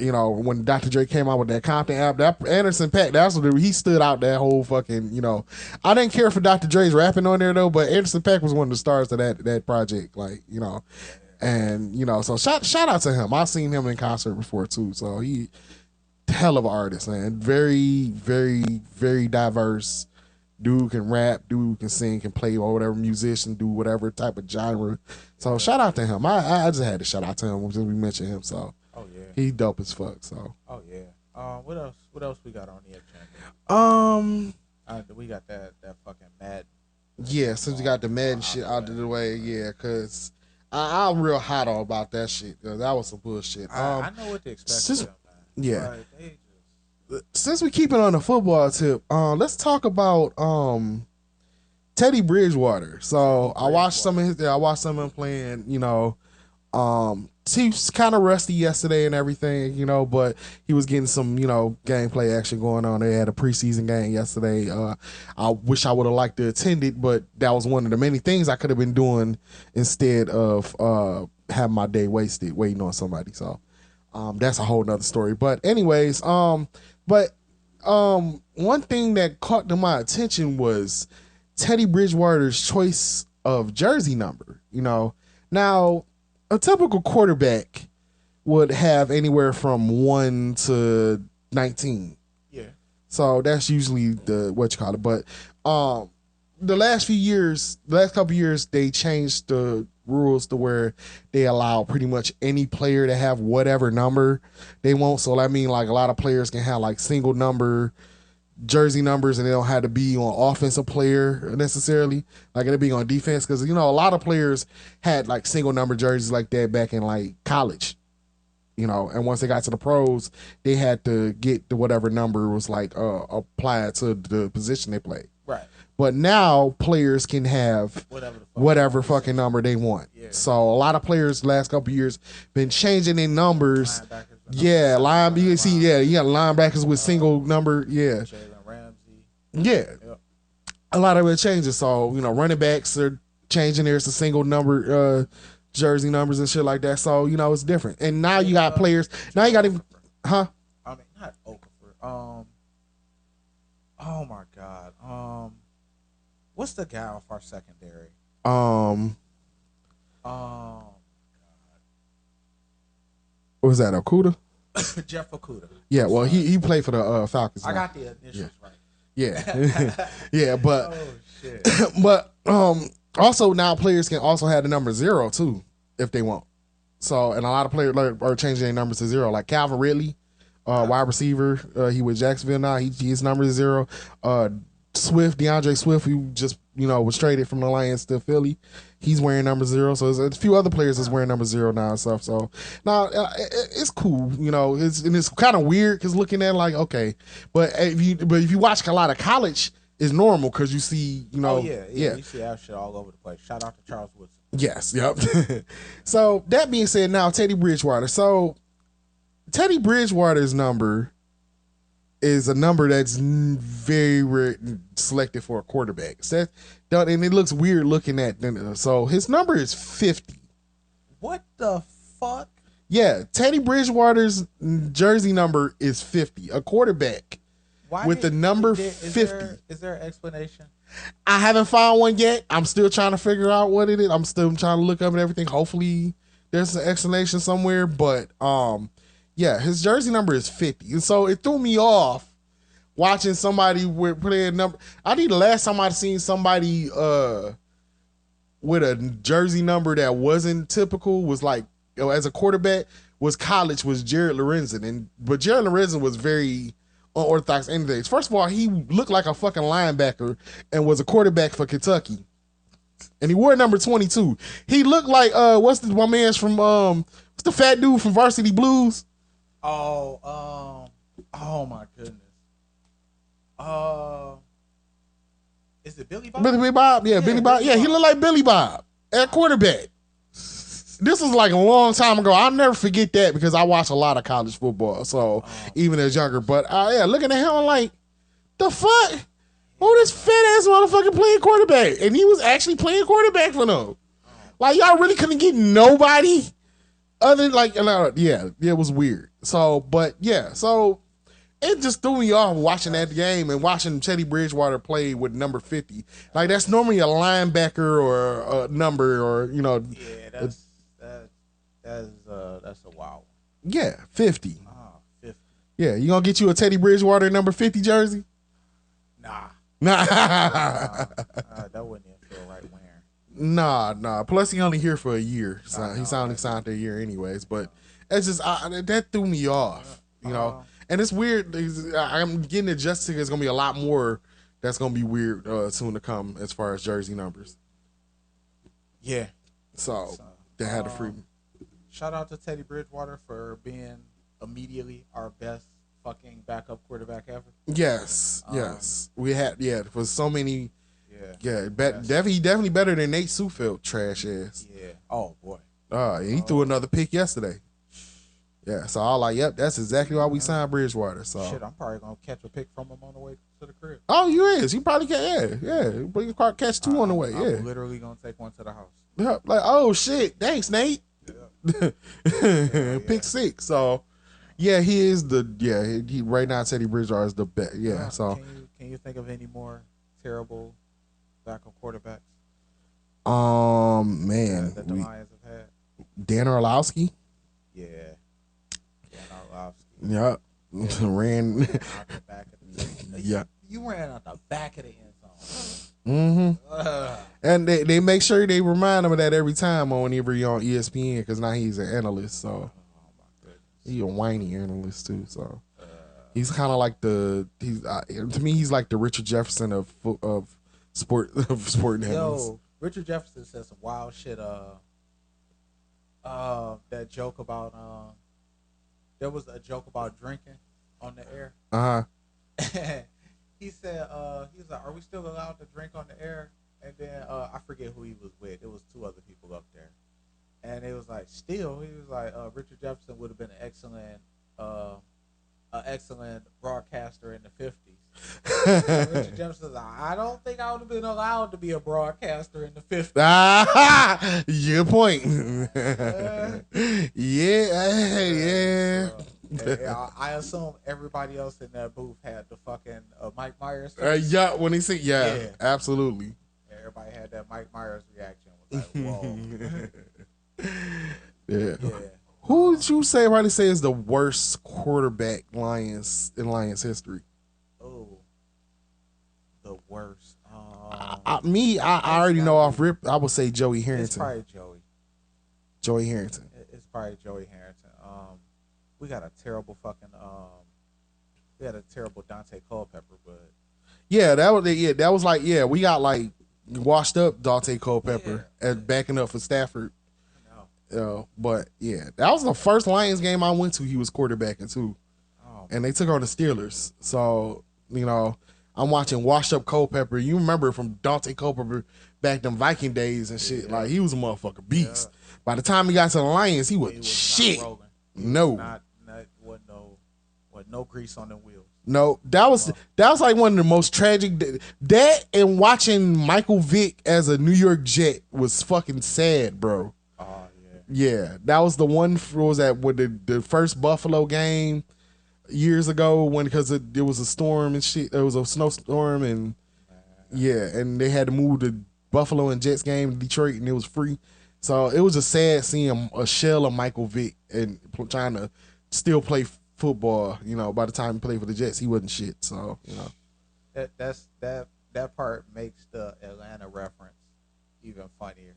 Speaker 2: You know, when Dr. Dre came out with that Compton app, that Anderson .Paak, that's what he stood out that whole fucking, you know. I didn't care for Dr. Dre's rapping on there though, but Anderson .Paak was one of the stars of that project, like, you know. And, you know, so shout out to him. I've seen him in concert before too. So he hell of an artist, man. Very, very, very diverse. Dude can rap, dude can sing, can play or whatever, musician, do whatever type of genre. So shout out to him. I just had to shout out to him since we mentioned him. So he dope as fuck. So
Speaker 1: what else we got on the agenda? We got that fucking Madden.
Speaker 2: Yeah, since we got the Madden shit out of the way, yeah, cause I'm real hot on about that shit. Cause that was some bullshit.
Speaker 1: I know what to expect.
Speaker 2: Yeah. Since we keep it on the football tip, let's talk about Teddy Bridgewater. So I watched some of him playing, you know. He was kind of rusty yesterday and everything, you know, but he was getting some, you know, gameplay action going on. They had a preseason game yesterday. I wish I would have liked to attend it, but that was one of the many things I could have been doing instead of having my day wasted waiting on somebody. So that's a whole nother story. But anyways, one thing that caught to my attention was Teddy Bridgewater's choice of jersey number. You know, now a typical quarterback would have anywhere from 1 to 19.
Speaker 1: Yeah.
Speaker 2: So that's usually the what you call it. But the last couple years, they changed the rules to where they allow pretty much any player to have whatever number they want. So I mean, like a lot of players can have like single number jersey numbers, and they don't have to be on offensive player necessarily. Like it'll be on defense, because you know a lot of players had like single number jerseys like that back in like college. You know, and once they got to the pros, they had to get the whatever number was like applied to the position they played.
Speaker 1: Right.
Speaker 2: But now players can have whatever fucking number they want.
Speaker 1: Yeah.
Speaker 2: So a lot of players the last couple of years been changing their numbers. Yeah, you see, you got linebackers with single number. Yeah.
Speaker 1: Jalen Ramsey.
Speaker 2: Yeah.
Speaker 1: Yep.
Speaker 2: A lot of it changes. So, you know, running backs are changing theirs to single number jersey numbers and shit like that. So, you know, it's different. And now you got players. Now you got even, huh?
Speaker 1: I mean, not Okafor. Oh my God. What's the guy off our secondary?
Speaker 2: What was that, Okuda?
Speaker 1: Jeff Okuda.
Speaker 2: Yeah, well, he played for the Falcons.
Speaker 1: I got the initials right.
Speaker 2: Yeah. Yeah, but
Speaker 1: oh shit.
Speaker 2: But also now players can also have the number 0 too if they want. So, and a lot of players are changing their numbers to 0. Like Calvin Ridley, wide receiver, he with Jacksonville now. His number is 0. DeAndre Swift, who just, you know, was traded from the Lions to Philly, he's wearing number 0. So there's a few other players that's wearing number 0 now and stuff. So now it's cool, you know. It's kind of weird because looking at it like, okay, but if you watch a lot of college, it's normal because you see, you know,
Speaker 1: you see that shit all over the place. Shout out to Charles Woodson.
Speaker 2: Yes, yep. So that being said, now Teddy Bridgewater. So Teddy Bridgewater's number is a number that's very rare, selected for a quarterback. So and it looks weird looking at. So his number is 50.
Speaker 1: What the fuck?
Speaker 2: Yeah, Teddy Bridgewater's jersey number is 50. A quarterback with the number 50.
Speaker 1: Is there an explanation?
Speaker 2: I haven't found one yet. I'm still trying to figure out what it is. I'm still trying to look up and everything. Hopefully there's an explanation somewhere. But yeah, his jersey number is 50. And so it threw me off watching somebody with playing number. I think the last time I'd seen somebody with a jersey number that wasn't typical was like, you know, as a quarterback, was Jared Lorenzen. But Jared Lorenzen was very unorthodox anything. First of all, he looked like a fucking linebacker and was a quarterback for Kentucky. And he wore number 22. He looked like what's my man's from what's the fat dude from Varsity Blues?
Speaker 1: Oh my goodness. Is it Billy Bob?
Speaker 2: Billy Bob? Yeah, Billy Bob. Yeah, he looked like Billy Bob at quarterback. This was like a long time ago. I'll never forget that because I watched a lot of college football. So even as younger, but yeah, looking at him, I'm like, the fuck? Oh, this fat ass motherfucker playing quarterback, and he was actually playing quarterback for them. Like y'all really couldn't get nobody other like, yeah, it was weird. So, but yeah, so it just threw me off watching that game and watching Teddy Bridgewater play with number 50. Like that's normally a linebacker or a number or
Speaker 1: Yeah, that's a wild one.
Speaker 2: Yeah, 50.
Speaker 1: 50.
Speaker 2: Yeah, you gonna get you a Teddy Bridgewater number 50 jersey?
Speaker 1: Nah.
Speaker 2: That
Speaker 1: wouldn't even feel right wearing.
Speaker 2: Nah. Plus, he only here for a year. So he signed a year anyways. But it's just that threw me off, And it's weird. I'm getting adjusted. There's gonna be a lot more that's gonna be weird soon to come as far as jersey numbers.
Speaker 1: Yeah.
Speaker 2: So they had to free.
Speaker 1: Shout out to Teddy Bridgewater for being immediately our best fucking backup quarterback ever.
Speaker 2: Yes. We had for so many. Definitely better than Nate Sufeld, trash ass.
Speaker 1: Yeah. Oh boy.
Speaker 2: He threw another pick yesterday. Yeah, so I was like, yep, that's exactly why we signed Bridgewater. So
Speaker 1: shit, I'm probably gonna catch a pick from him on the way to the crib.
Speaker 2: Oh, you is? You probably can. Yeah. You can catch two on the way. Yeah.
Speaker 1: I'm literally gonna take one to the house.
Speaker 2: Yeah, like, oh shit, thanks, Nate.
Speaker 1: Yeah.
Speaker 2: Pick 6. So yeah, he is he right now Teddy Bridgewater is the best. Yeah. So
Speaker 1: can you think of any more terrible backup quarterbacks?
Speaker 2: Man,
Speaker 1: that the Lions have had.
Speaker 2: Dan Orlowski.
Speaker 1: Yeah. Dan Orlowski.
Speaker 2: Yep. Ran.
Speaker 1: Out the back of the
Speaker 2: yeah.
Speaker 1: You ran out the back of the end zone.
Speaker 2: Mm-hmm. And they make sure they remind him of that every time whenever you're on ESPN because now he's an analyst. So he's a whiny analyst too. So he's kind of like to me he's like the Richard Jefferson of sport analysts.
Speaker 1: Yo, Richard Jefferson said some wild shit. That joke about there was a joke about drinking on the air. He said he was like, "Are we still allowed to drink on the air?" And then I forget who he was with. It was 2 other people up there, and it was like, still, he was like, Richard Jefferson would have been an excellent broadcaster in the 50s. Richard Jefferson said, I don't think I would have been allowed to be a broadcaster in the 50s.
Speaker 2: Your point. Yeah.
Speaker 1: I assume everybody else in that booth had the fucking Mike Myers.
Speaker 2: Yeah, when he said, absolutely.
Speaker 1: Everybody had that Mike Myers reaction. Was like, whoa.
Speaker 2: Yeah. Who would you probably say is the worst quarterback in Lions history?
Speaker 1: Oh, the worst.
Speaker 2: I already know off rip. I would say Joey Harrington.
Speaker 1: It's probably Joey.
Speaker 2: Joey Harrington.
Speaker 1: It's probably Joey Harrington. We got a terrible fucking Dante Culpepper, but
Speaker 2: that was like we got like washed up Dante Culpepper and backing up for Stafford. But that was the first Lions game I went to. He was quarterbacking too, and they took on the Steelers. So I'm watching washed up Culpepper. You remember from Dante Culpepper back them Viking days and shit. Like he was a motherfucking beast. By the time he got to the Lions, he was shit.
Speaker 1: No grease on the wheels.
Speaker 2: No, that was like one of the most tragic. That and watching Michael Vick as a New York Jet was fucking sad, bro.
Speaker 1: Oh
Speaker 2: yeah. That was the one. Was that with the first Buffalo game years ago because it was a storm and shit. It was a snowstorm and and they had to move the Buffalo and Jets game to Detroit and it was free. So it was just sad seeing a shell of Michael Vick and trying to still play football. By the time he played for the Jets, he wasn't shit. So
Speaker 1: that part makes the Atlanta reference even funnier.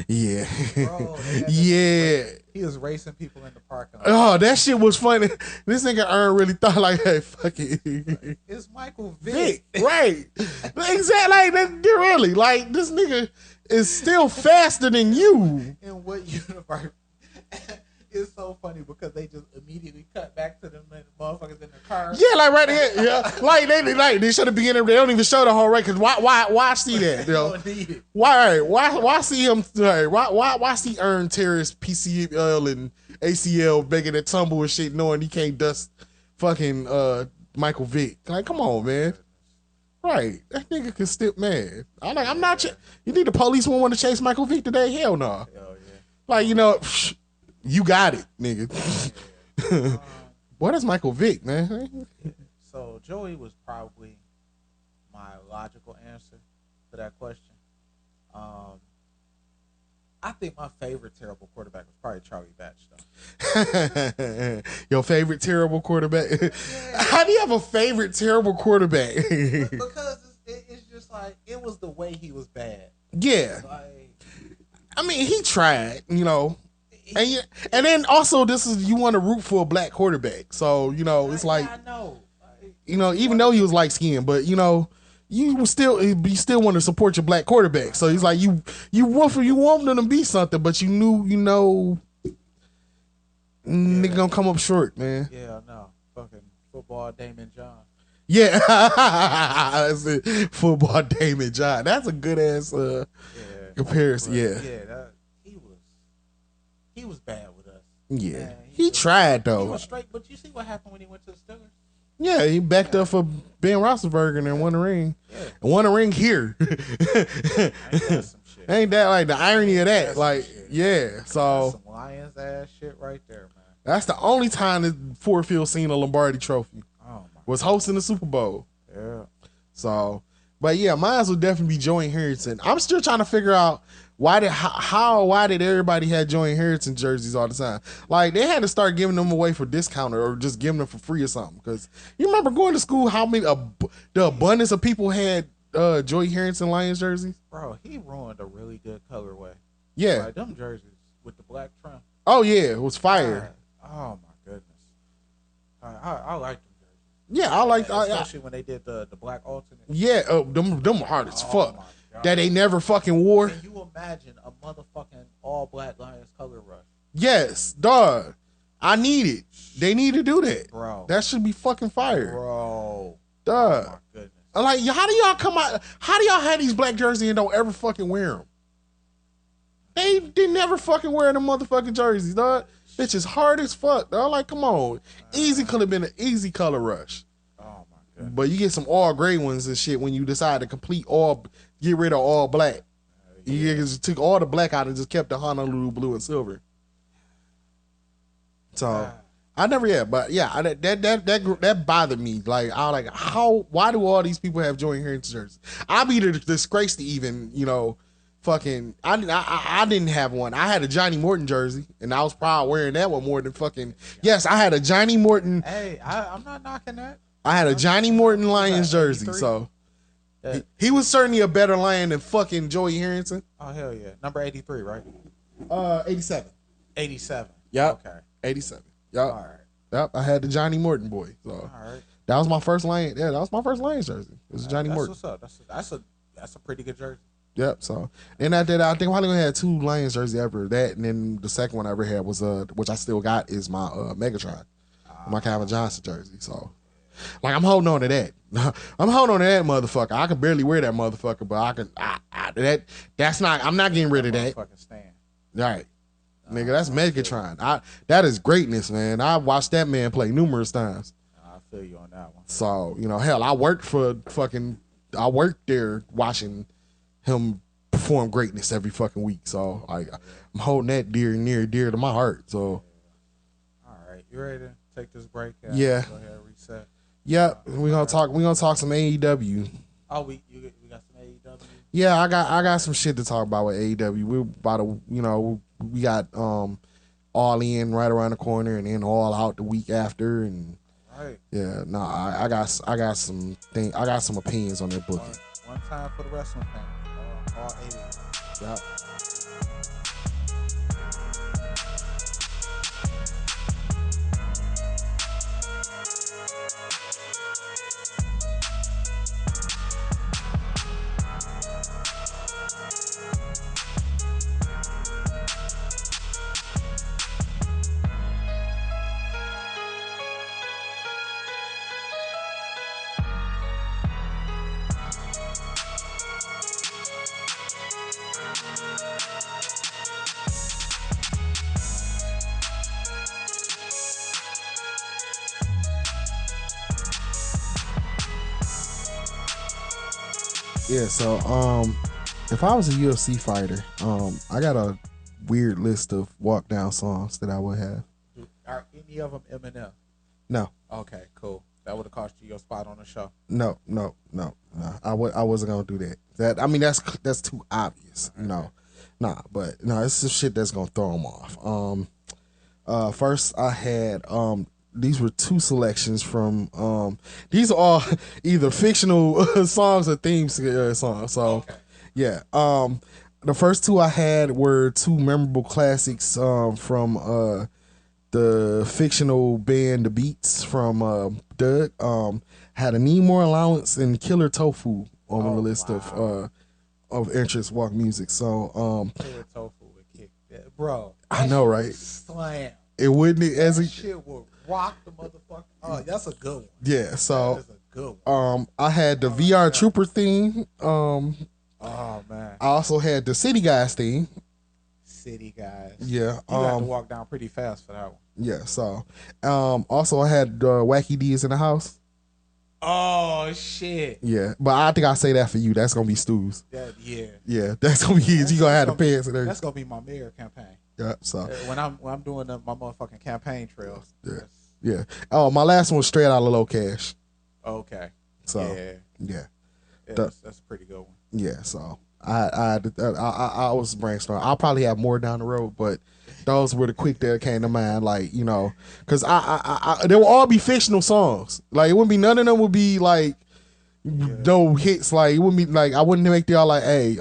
Speaker 2: Yeah.
Speaker 1: Bro, he was racing people in the parking lot.
Speaker 2: Oh, that shit was funny. This nigga Ern really thought like, hey, fuck it.
Speaker 1: It's Michael Vick.
Speaker 2: Right. Exactly. Like, really. Like, this nigga is still faster than you.
Speaker 1: In what universe? It's so funny because they just immediately cut back to them motherfuckers in the car.
Speaker 2: Yeah, like right here. Yeah, like they should have been in there. They don't even show the whole record. Why see that?
Speaker 1: Don't need it.
Speaker 2: Why see him? Why see Ern Terrace, PCL and ACL making that tumble and shit, knowing he can't dust fucking Michael Vick? Like, come on, man. Right, that nigga can still, man. I'm not. You think the police won't want to chase Michael Vick today? Hell no.
Speaker 1: Hell yeah.
Speaker 2: Like, you got it, nigga. Boy, that's Michael Vick, man.
Speaker 1: So Joey was probably my logical answer to that question. I think my favorite terrible quarterback was probably Charlie Batch, though.
Speaker 2: Your favorite terrible quarterback? Yeah. How do you have a favorite terrible quarterback?
Speaker 1: Because it's just like, it was the way he was bad.
Speaker 2: Yeah.
Speaker 1: Like,
Speaker 2: I mean, he tried, And then also, you want to root for a black quarterback. So, it's like,
Speaker 1: I know.
Speaker 2: Even though he was light skinned, but, you still want to support your black quarterback. So he's like, you want them to be something, but you knew, nigga gonna come up short, man.
Speaker 1: Yeah, no. Fucking football Damon John.
Speaker 2: Yeah. That's it. Football Damon John. That's a good ass comparison. Yeah.
Speaker 1: He was bad with us.
Speaker 2: Yeah. Man, he tried though.
Speaker 1: He was straight, but you see what happened when he went to the Steelers?
Speaker 2: Yeah, he backed up for Ben Roethlisberger and won the ring. Yeah. And won a ring here. Ain't that like the irony of that? Like, yeah. So
Speaker 1: that's some Lions ass shit right there, man.
Speaker 2: That's the only time that Ford Field seen a Lombardi trophy. Was hosting the Super Bowl.
Speaker 1: Yeah.
Speaker 2: So, but yeah, mine would definitely be Joey Harrington. I'm still trying to figure out why did everybody have Joey Harrington jerseys all the time? Like, they had to start giving them away for discount or just giving them for free or something. Because you remember going to school, how many the abundance of people had Joey Harrington Lions jerseys?
Speaker 1: Bro, he ruined a really good colorway.
Speaker 2: Yeah.
Speaker 1: Like, them jerseys with the black trim.
Speaker 2: Oh yeah, it was fire.
Speaker 1: Oh my goodness. I like them jerseys.
Speaker 2: Yeah, I like
Speaker 1: especially when they did the black alternate.
Speaker 2: Yeah, them hard as fuck. That they never fucking wore.
Speaker 1: Can you imagine a motherfucking all black Lions color rush?
Speaker 2: Yes, dog. I need it. They need to do that,
Speaker 1: bro.
Speaker 2: That should be fucking fire,
Speaker 1: bro.
Speaker 2: Dog.
Speaker 1: Oh my goodness.
Speaker 2: Like, how do y'all come out? How do y'all have these black jerseys and don't ever fucking wear them? They never fucking wear them motherfucking jerseys, dog. Bitch is hard as fuck, dog. Like, come on. Easy could have been an easy color rush.
Speaker 1: Oh my goodness.
Speaker 2: But you get some all gray ones and shit when you decide to get rid of all black. You just took all the black out and just kept the Honolulu blue and silver. So I never, but yeah, that bothered me. Like, I was like, why do all these people have Joey Harrington jerseys? I'd be disgraced to even, fucking. I didn't have one. I had a Johnny Morton jersey, and I was proud wearing that one more than fucking. Yes, I had a Johnny Morton.
Speaker 1: Hey, I'm not knocking that.
Speaker 2: I had a Johnny Morton Lions jersey, 83? So. He was certainly a better Lion than fucking Joey Harrington.
Speaker 1: Oh, hell yeah. Number 83, right?
Speaker 2: 87.
Speaker 1: 87.
Speaker 2: Yep.
Speaker 1: Okay.
Speaker 2: 87. Yep.
Speaker 1: All right.
Speaker 2: Yep. I had the Johnny Morton boy. So all
Speaker 1: right.
Speaker 2: That was my first Lion. Yeah, that was my first Lions jersey. It was Johnny Morton.
Speaker 1: What's up. That's a pretty good jersey.
Speaker 2: Yep. So then I think I only had 2 Lions jerseys ever. That, and then the second one I ever had was which I still got, is my Megatron, my Calvin Johnson jersey. So. Like, I'm holding on to that. I'm holding on to that motherfucker. I can barely wear that motherfucker, but I'm not getting rid of that.
Speaker 1: Stand.
Speaker 2: Right. Nigga, that's Megatron. That is greatness, man. I watched that man play numerous times.
Speaker 1: I feel you on that one.
Speaker 2: So, hell, I worked there watching him perform greatness every fucking week. So, I'm holding that dear to my heart. So.
Speaker 1: All right. You ready to take this break?
Speaker 2: Yeah.
Speaker 1: Go ahead and reset.
Speaker 2: Yep, we're gonna talk some AEW.
Speaker 1: Oh, we got some AEW.
Speaker 2: Yeah, I got some shit to talk about with AEW. We're about to, we got All In right around the corner, and then All Out the week after, and
Speaker 1: right.
Speaker 2: Yeah, I got some opinions on their booking.
Speaker 1: One time for the wrestling fans, all 80.
Speaker 2: Yep. Yeah, so if I was a UFC fighter, I got a weird list of walk down songs that I would have.
Speaker 1: Are any of them Eminem?
Speaker 2: No.
Speaker 1: Okay, cool. That would have cost you your spot on the show.
Speaker 2: No. I wasn't gonna do that. I mean, that's too obvious. No, nah. But no, it's some shit that's gonna throw them off. First I had these were two selections from these are all either fictional songs or theme songs. So
Speaker 1: okay.
Speaker 2: Yeah. The first two I had were two memorable classics from the fictional band The Beats from Doug. Had a Need More Allowance and Killer Tofu on the list of interest walk music. So
Speaker 1: Killer Tofu would kick that, bro.
Speaker 2: I know, right?
Speaker 1: Slam.
Speaker 2: It wouldn't as a
Speaker 1: shit would rock the motherfucker. Oh, that's a good one.
Speaker 2: Yeah. So
Speaker 1: that is a good one.
Speaker 2: I had the VR Trooper theme.
Speaker 1: Oh man.
Speaker 2: I also had the City Guys theme.
Speaker 1: City Guys.
Speaker 2: Yeah.
Speaker 1: You got to walk down pretty fast for that one.
Speaker 2: Yeah. So also I had Wacky D's in the house.
Speaker 1: Oh shit.
Speaker 2: Yeah, but I think I'll say that for you. That's gonna be Stu's.
Speaker 1: Yeah,
Speaker 2: that's gonna be his. You gonna have the pants and everything.
Speaker 1: That's gonna be my mayor campaign.
Speaker 2: Yeah. So
Speaker 1: when I'm doing my motherfucking campaign trails.
Speaker 2: Yeah. Oh, my last one was straight out of Low Cash.
Speaker 1: Okay.
Speaker 2: So
Speaker 1: yeah. That's a pretty good one.
Speaker 2: Yeah. So I was brainstorming. I'll probably have more down the road, but those were the quick that came to mind. Like, you know, because I they will all be fictional songs. Like, it wouldn't be, none of them would be like no hits. Like, it wouldn't be like, I wouldn't make y'all like, hey,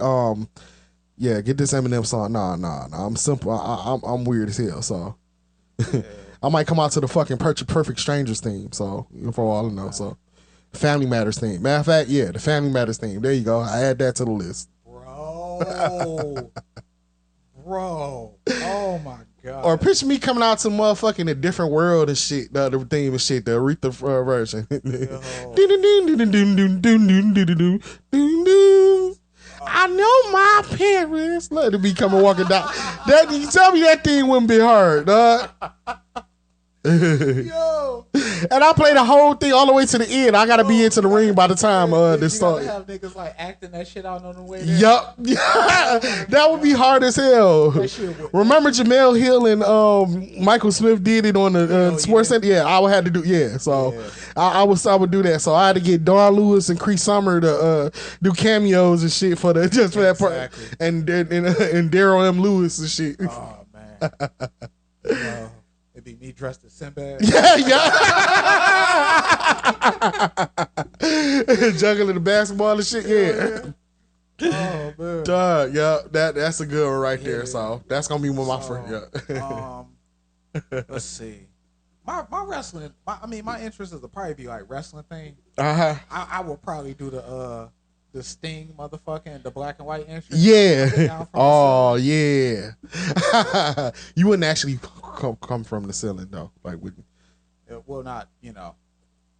Speaker 2: yeah, get this Eminem song. Nah. I'm simple. I'm weird as hell. So I might come out to the fucking Perfect Strangers theme. So for all I know, so Family Matters theme. Matter of fact, yeah, the Family Matters theme. There you go. I add that to the list.
Speaker 1: Bro, oh my god!
Speaker 2: Or picture me coming out to motherfucking A Different World and shit. The theme and shit, the Aretha version. I know my parents. Let it be coming walking down. That you tell me that thing wouldn't be hard, dog.
Speaker 1: Yo,
Speaker 2: and I play the whole thing all the way to the end. I gotta be into the ring by the time this start.
Speaker 1: You have niggas like acting that shit out on the way there.
Speaker 2: Yup, that would be hard as hell. Remember Jamel Hill and Michael Smith did it on the Sports Center. Yeah, I would have to do. So I would do that. So I had to get Dawn Lewis and Cree Summer to do cameos and shit for that part, and Daryl M. Lewis and shit.
Speaker 1: Oh man. It'd be me dressed as Sinbad.
Speaker 2: Yeah. Juggling the basketball and shit. Yeah.
Speaker 1: Oh man.
Speaker 2: Dog, yeah. That's a good one right there. So that's gonna be one of my friends. Yeah.
Speaker 1: Let's see. My wrestling. My interest is to probably be like wrestling thing. I will probably do the Sting motherfucking the black and white entrance.
Speaker 2: Yeah. Oh yeah. You wouldn't actually come from the ceiling though. Like would
Speaker 1: well not, you know.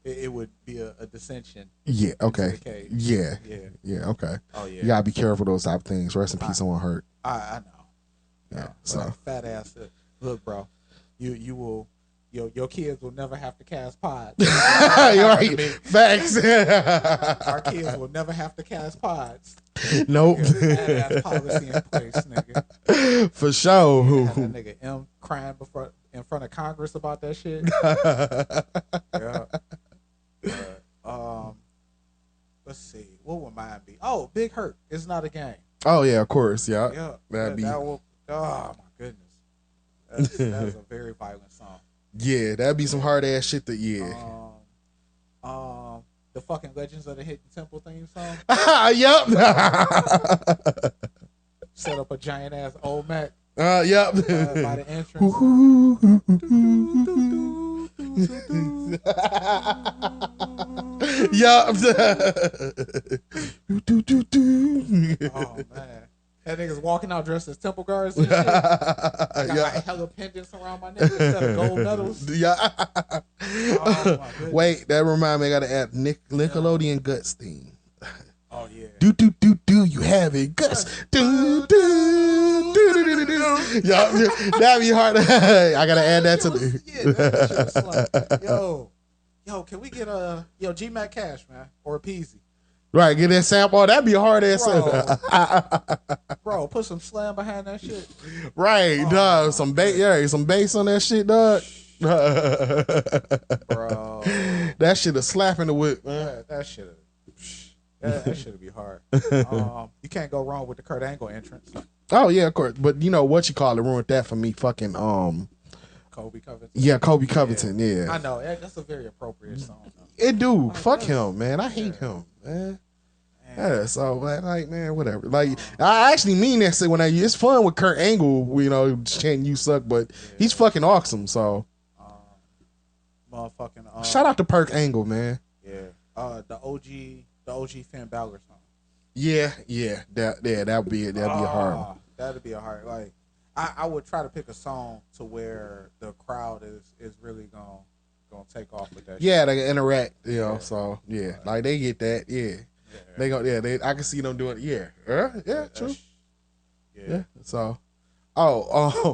Speaker 1: It would be a dissension.
Speaker 2: Yeah, okay. Yeah. Okay.
Speaker 1: Oh yeah.
Speaker 2: You gotta be careful those type of things. Rest in peace, someone hurt.
Speaker 1: I know.
Speaker 2: Yeah. So
Speaker 1: fat ass look, bro. You will your kids will never have to cast pods.
Speaker 2: You're right. Facts.
Speaker 1: Our kids will never have to cast pods.
Speaker 2: Nope.
Speaker 1: Badass policy in place, nigga.
Speaker 2: For sure.
Speaker 1: That nigga M crying in front of Congress about that shit. Yeah. Let's see. What would mine be? Oh, Big Hurt. It's not a game.
Speaker 2: Oh yeah, of course. Yeah.
Speaker 1: Yeah.
Speaker 2: That'd
Speaker 1: oh my goodness. That's a very violent song.
Speaker 2: Yeah, that'd be some hard ass shit.
Speaker 1: The fucking Legends of the Hidden Temple theme song.
Speaker 2: Yup.
Speaker 1: Set up a giant ass old Mac.
Speaker 2: Yup.
Speaker 1: By the entrance.
Speaker 2: Yup.
Speaker 1: Oh man. That nigga's walking out dressed as temple guards and shit. Got like hella pendants around my neck instead of gold medals.
Speaker 2: Yeah.
Speaker 1: Oh,
Speaker 2: wait, that remind me, I gotta add Nickelodeon Guts theme.
Speaker 1: Oh yeah.
Speaker 2: Do you have it? Guts. Do. Yeah, that'd be hard. I gotta add that to the.
Speaker 1: Yeah, that shit was like, yo, can we get G Mac Cash, man, or Peasy?
Speaker 2: Right, get that sample. That'd be a hard ass.
Speaker 1: Bro, put some slam behind that shit.
Speaker 2: Right, dog. Some bass, some bass on that shit, dog.
Speaker 1: Bro,
Speaker 2: that shit a slap in the whip, man.
Speaker 1: That shit be hard. You can't go wrong with the Kurt Angle entrance.
Speaker 2: Oh yeah, of course. But you know what you call it ruined that for me, fucking
Speaker 1: Kobe Covington.
Speaker 2: Yeah, Kobe Covington. Yeah.
Speaker 1: I know that's a very appropriate song.
Speaker 2: It do. Fuck him, man. I hate him, man. Yeah, so like, man, whatever. Like, I actually mean that. When it's fun with Kurt Angle, you know, chanting "you suck," but he's fucking awesome. So,
Speaker 1: motherfucking.
Speaker 2: Shout out to Perk Angle, man.
Speaker 1: Yeah. The OG Finn Balor song.
Speaker 2: Yeah. That'd be a hard one.
Speaker 1: That'd be a hard. Like, I would try to pick a song to where the crowd is really gonna take off with that.
Speaker 2: Yeah, shit. They can interact. You know, so yeah, like they get that. Yeah. They go, yeah. I can see them doing it. Yeah, yeah, true. Yeah. So, I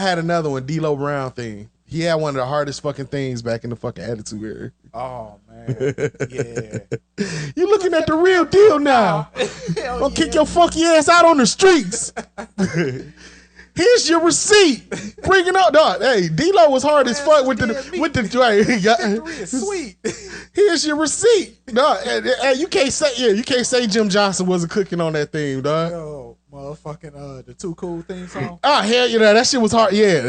Speaker 2: had another one. D'Lo Brown thing. He had one of the hardest fucking things back in the fucking Attitude Era.
Speaker 1: Oh man, yeah.
Speaker 2: You looking at the real deal now? I'll kick your funky ass out on the streets. Here's your receipt. Bring it up, dog. Hey, D-Lo was hard as fuck with the right.
Speaker 1: Sweet.
Speaker 2: Here's your receipt, dog. Hey, you can't say Jim Johnson wasn't cooking on that thing, dog.
Speaker 1: Yo, motherfucking the Too Cool theme song.
Speaker 2: Oh hell yeah, that shit was hard. Yeah.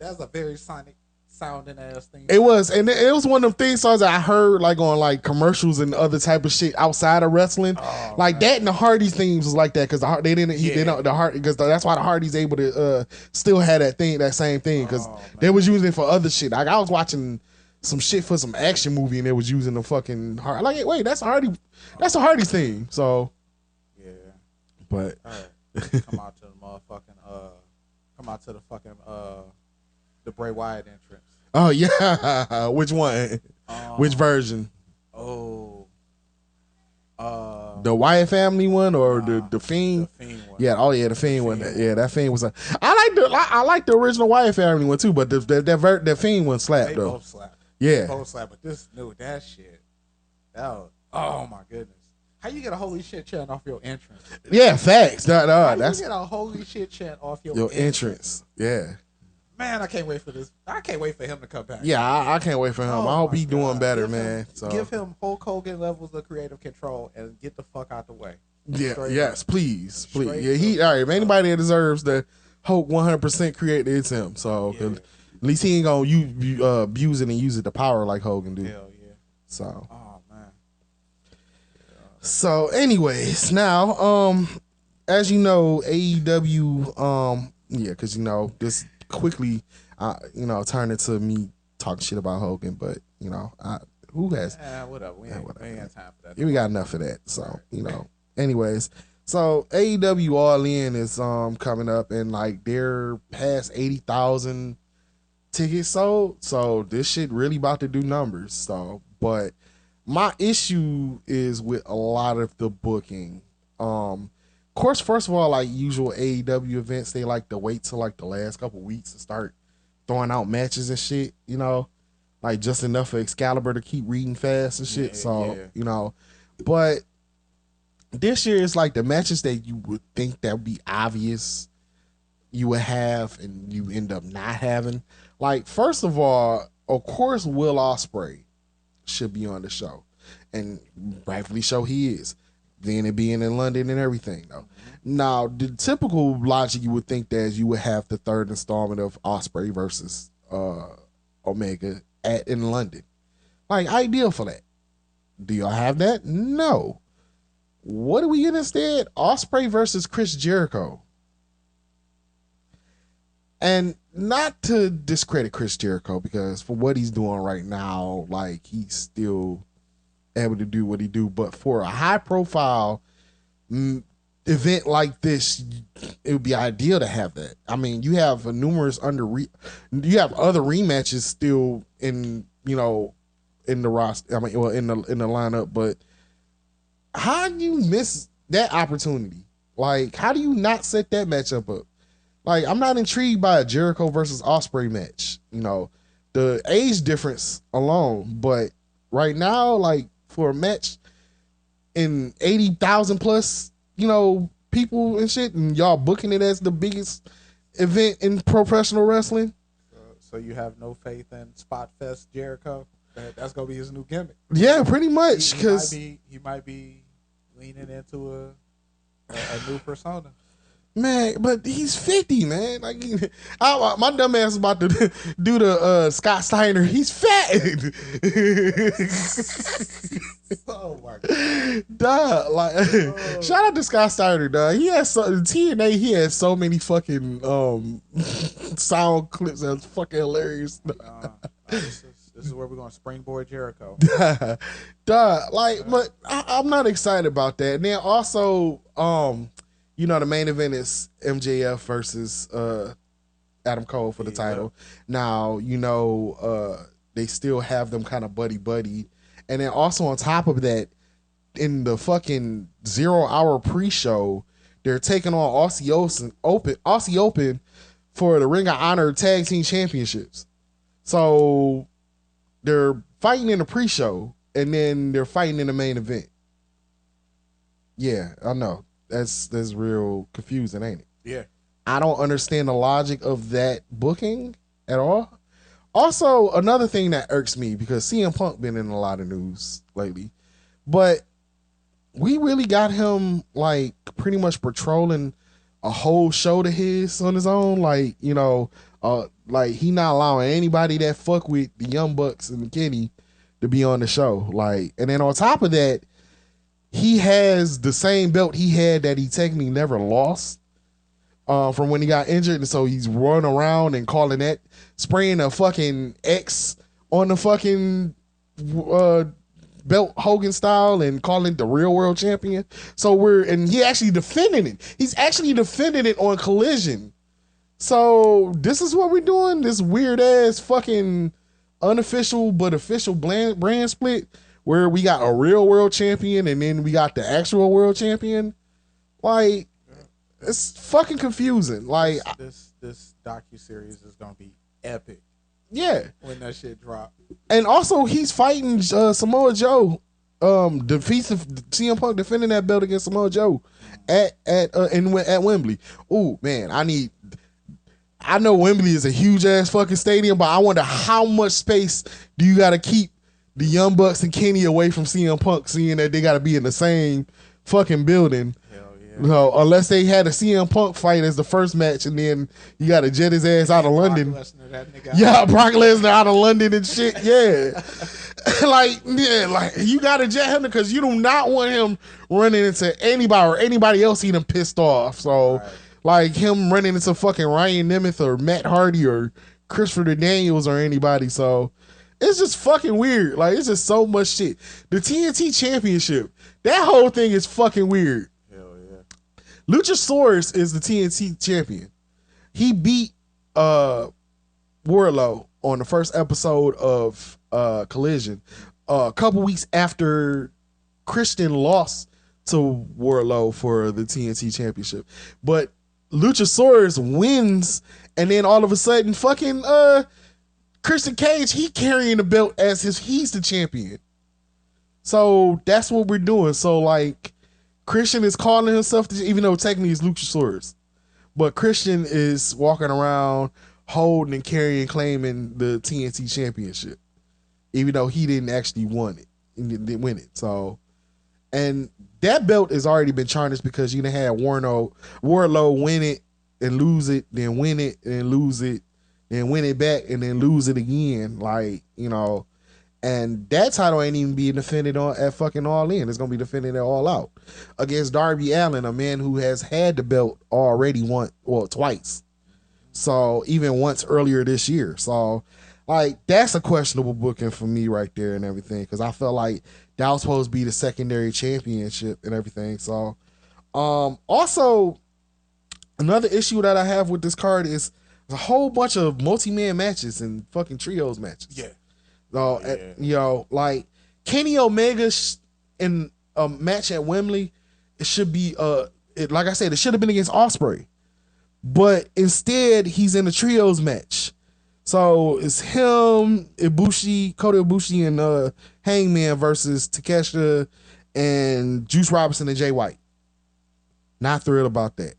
Speaker 1: That's a very sonic sounding ass thing.
Speaker 2: It was, and it was one of them theme songs that I heard like on like commercials and other type of shit outside of wrestling. Like that and the Hardys themes was like that because because that's why the Hardys able to still have that same thing because they was using it for other shit. Like I was watching some shit for some action movie and they was using the fucking like wait, that's a Hardys theme. So
Speaker 1: yeah,
Speaker 2: but
Speaker 1: come out to the fucking the Bray Wyatt entrance.
Speaker 2: Oh yeah, which one? Which version?
Speaker 1: Oh,
Speaker 2: the Wyatt family one or the Fiend?
Speaker 1: The Fiend one.
Speaker 2: Yeah, the Fiend one. Yeah, that Fiend was. I like the original Wyatt family one too, but the Fiend one slapped
Speaker 1: they
Speaker 2: though.
Speaker 1: Both slapped.
Speaker 2: Yeah,
Speaker 1: they both slapped. But this that shit. Oh my goodness. How you get a holy shit chant off your entrance?
Speaker 2: Yeah, facts.
Speaker 1: How you get a holy shit chant off your entrance?
Speaker 2: Yeah.
Speaker 1: Man, I can't wait for this. I can't wait for him to come back.
Speaker 2: Yeah, I can't wait for him. I hope he's doing better, man.
Speaker 1: Give him Hulk Hogan levels of creative control and get the fuck out the way.
Speaker 2: Yeah, yes, please. Yeah, all right. If anybody that deserves the Hulk 100% create, it's him. So at least he ain't gonna abuse it and use it to power like Hogan do.
Speaker 1: Hell yeah.
Speaker 2: So.
Speaker 1: Oh man.
Speaker 2: So, anyways, now, as you know, AEW, because this quickly, turned into me talking shit about Hogan, but who has?
Speaker 1: Whatever. We ain't got time for that.
Speaker 2: Yeah, we got enough of that. So, anyways, so AEW All In is coming up and like they're past 80,000 tickets sold. So this shit really about to do numbers. So, but my issue is with a lot of the booking. Of course, first of all, like usual AEW events, they like to wait till like the last couple weeks to start throwing out matches and shit, like just enough for Excalibur to keep reading fast and shit. But this year it's like the matches that you would think that would be obvious you would have and you end up not having. Like, first of all, of course, Will Ospreay should be on the show, and rightfully so he is. Then it being in London and everything, though. Now, the typical logic you would think that is you would have the third installment of Ospreay versus Omega in London. Like, ideal for that. Do y'all have that? No. What do we get instead? Ospreay versus Chris Jericho. And not to discredit Chris Jericho, because for what he's doing right now, like, he's still able to do what he do, but for a high profile event like this, it would be ideal to have that. I mean, you have numerous you have other rematches still in in the roster. I mean, well, in the lineup, but how do you miss that opportunity? Like, how do you not set that matchup up? Like, I'm not intrigued by a Jericho versus Ospreay match. You know, the age difference alone. But right now, like, for a match in 80,000 plus, you know, people and shit, and y'all booking it as the biggest event in professional wrestling.
Speaker 1: So you have no faith in Spot Fest Jericho? That's gonna be his new gimmick.
Speaker 2: Yeah, pretty much. Because
Speaker 1: he might be leaning into a new persona.
Speaker 2: Man, but he's 50, man. Like, my dumb ass is about to do the Scott Steiner. He's fat.
Speaker 1: Oh my god,
Speaker 2: dog. Like, shout out to Scott Steiner, dog. He has TNA. He has so many fucking sound clips that's fucking hilarious.
Speaker 1: This is where we're gonna springboard Jericho.
Speaker 2: Dog, like, but I'm not excited about that. And then also, you know, the main event is MJF versus Adam Cole for the title. Now, you know, they still have them kind of buddy. And then also on top of that, in the fucking 0 hour pre-show, they're taking on Aussie Open for the Ring of Honor Tag Team Championships. So they're fighting in the pre-show and then they're fighting in the main event. Yeah, I know. That's real confusing, ain't it?
Speaker 1: Yeah.
Speaker 2: I don't understand the logic of that booking at all. Also, another thing that irks me, because CM Punk been in a lot of news lately, but we really got him like pretty much patrolling a whole show to his on his own. Like, you know, like he not allowing anybody that fuck with the Young Bucks and Kenny to be on the show. Like, and then on top of that, he has the same belt he had that he technically never lost from when he got injured. And so he's running around and calling that, spraying a fucking X on the fucking belt Hogan style and calling it the real world champion. So and he actually defending it. He's actually defending it on Collision. So this is what we're doing, this weird ass fucking unofficial but official brand split, where we got a real world champion and then we got the actual world champion. Like, it's fucking confusing. Like,
Speaker 1: this docuseries is gonna be epic.
Speaker 2: Yeah,
Speaker 1: when that shit drop.
Speaker 2: And also, he's fighting Samoa Joe. Defeats CM Punk defending that belt against Samoa Joe at Wembley. Ooh, man, I know Wembley is a huge ass fucking stadium, but I wonder how much space do you got to keep the Young Bucks and Kenny away from CM Punk, seeing that they got to be in the same fucking building. Hell yeah. No, unless they had a CM Punk fight as the first match, and then you got to jet his ass out of London. Yeah, Brock Lesnar out of London and shit. Yeah. like you got to jet him because you do not want him running into anybody or anybody else even pissed off. So, right. Like him running into fucking Ryan Nemeth or Matt Hardy or Christopher Daniels or anybody. So it's just fucking weird. Like, it's just so much shit. The TNT Championship, that whole thing is fucking weird. Hell yeah. Luchasaurus is the TNT champion. He beat Wardlow on the first episode of Collision a couple weeks after Christian lost to Wardlow for the TNT Championship. But Luchasaurus wins, and then all of a sudden fucking Christian Cage, he carrying the belt as he's the champion. So that's what we're doing. So like Christian is calling himself, even though technically he's Luchasaurus, but Christian is walking around holding and carrying, claiming the TNT Championship, even though he didn't actually win it. So, and that belt has already been tarnished because you done had Wardlow win it and lose it, then win it and lose it, then win it back and then lose it again. Like, you know, and that title ain't even being defended at fucking All In. It's gonna be defended at All Out against Darby Allin, a man who has had the belt already twice. So even once earlier this year. So like that's a questionable booking for me right there and everything, because I felt like that was supposed to be the secondary championship and everything. So also another issue that I have with this card is a whole bunch of multi-man matches and fucking trios matches. Yeah. You know, like Kenny Omega in a match at Wembley, it should be like I said, it should have been against Ospreay. but instead he's in a trios match. So it's him, Ibushi, Kota Ibushi, and Hangman versus Takeshita and Juice Robinson and Jay White. Not thrilled about that.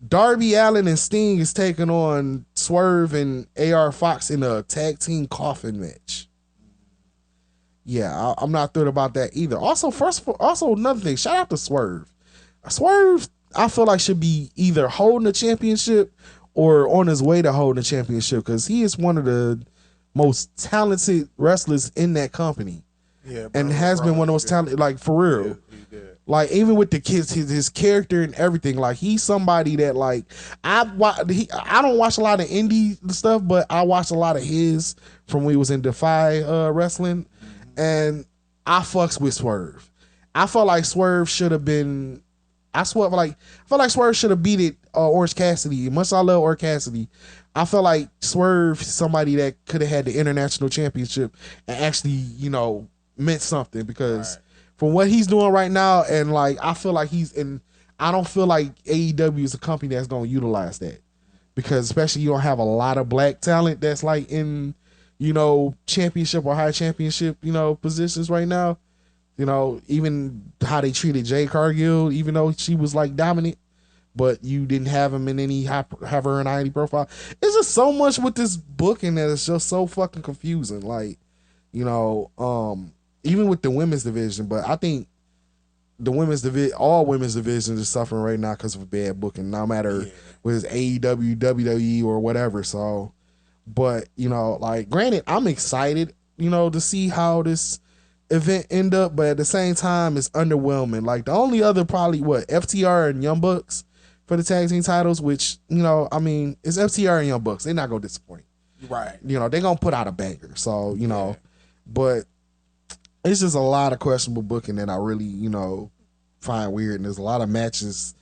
Speaker 2: Darby Allin and Sting is taking on Swerve and AR Fox in a tag team coffin match. Yeah, I'm not thrilled about that either. Also, another thing, shout out to Swerve. Swerve, I feel like should be either holding the championship or on his way to holding the championship because he is one of the most talented wrestlers in that company.
Speaker 1: Yeah,
Speaker 2: and has been one of those talented, like for real.
Speaker 1: Yeah.
Speaker 2: Like even with the kids, his character and everything, like he's somebody that like I don't watch a lot of indie stuff, but I watch a lot of his from when he was in Defy Wrestling, and I fucks with Swerve. I felt like Swerve should have been. I felt like Swerve should have beat it Orange Cassidy. Much as I love Orange Cassidy, I felt like Swerve somebody that could have had the international championship and actually meant something because. Right. From what he's doing right now, and like I feel like I don't feel like AEW is a company that's gonna utilize that because especially you don't have a lot of black talent that's like in championship or high championship positions right now. Even how they treated Jade Cargill, even though she was like dominant, but you didn't have him in any have her in ID profile. It's just so much with this booking that it's just so fucking confusing. Like even with the women's division, but I think the all women's divisions are suffering right now because of bad booking, no matter whether it's AEW, WWE, or whatever. So, but like, granted, I'm excited, to see how this event end up, but at the same time, it's underwhelming. Like the only other probably FTR and Young Bucks for the tag team titles, which it's FTR and Young Bucks. They're not gonna disappoint,
Speaker 1: right?
Speaker 2: They're gonna put out a banger. So but. It's just a lot of questionable booking that I really, find weird. And there's a lot of matches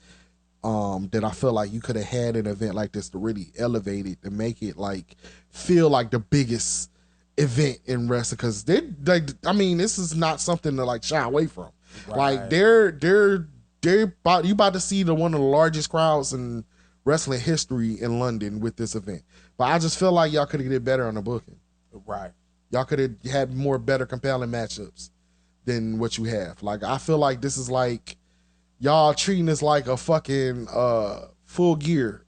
Speaker 2: that I feel like you could have had an event like this to really elevate it and make it like feel like the biggest event in wrestling. Because this is not something to like shy away from. Right. Like you about to see one of the largest crowds in wrestling history in London with this event. But I just feel like y'all could have did better on the booking.
Speaker 1: Right.
Speaker 2: Y'all could have had more better compelling matchups than what you have. Like, I feel like this is like y'all treating this like a fucking Full Gear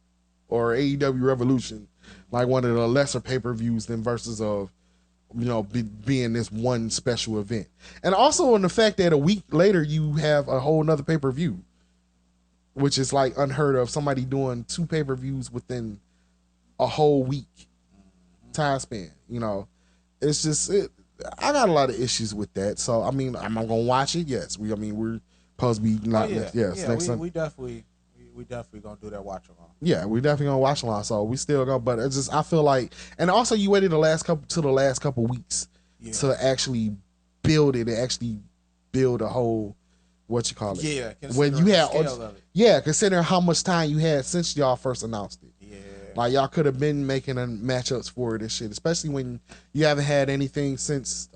Speaker 2: or AEW Revolution, like one of the lesser pay-per-views than versus of being this one special event. And also on the fact that a week later you have a whole nother pay-per-view, which is like unheard of. Somebody doing 2 pay-per-views within a whole week time span. It's just I got a lot of issues with that. So am I gonna watch it? Yes. We're supposed to be not. Next time.
Speaker 1: We definitely gonna do that watch along.
Speaker 2: Yeah, we definitely gonna watch along. So we still go, but it's just I feel like, and also you waited the last couple weeks to actually build it and actually build a whole what you call it.
Speaker 1: Yeah,
Speaker 2: when you had considering how much time you had since y'all first announced it.
Speaker 1: Yeah.
Speaker 2: Like y'all could have been making matchups for this shit, especially when you haven't had anything since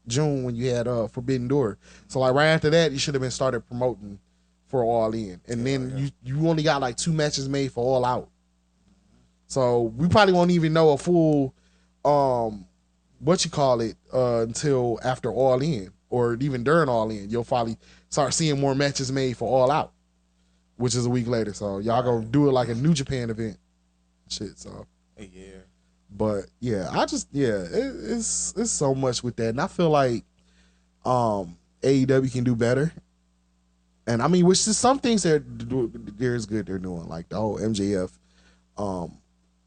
Speaker 2: June when you had Forbidden Door. So like right after that, you should have been started promoting for All In, and then you only got like 2 matches made for All Out. So we probably won't even know a full until after All In or even during All In. You'll probably start seeing more matches made for All Out, which is a week later. So y'all gonna do it like a New Japan event. Shit, so but it's so much with that, and I feel like AEW can do better, and which is some things there's good they're doing, like the whole MJF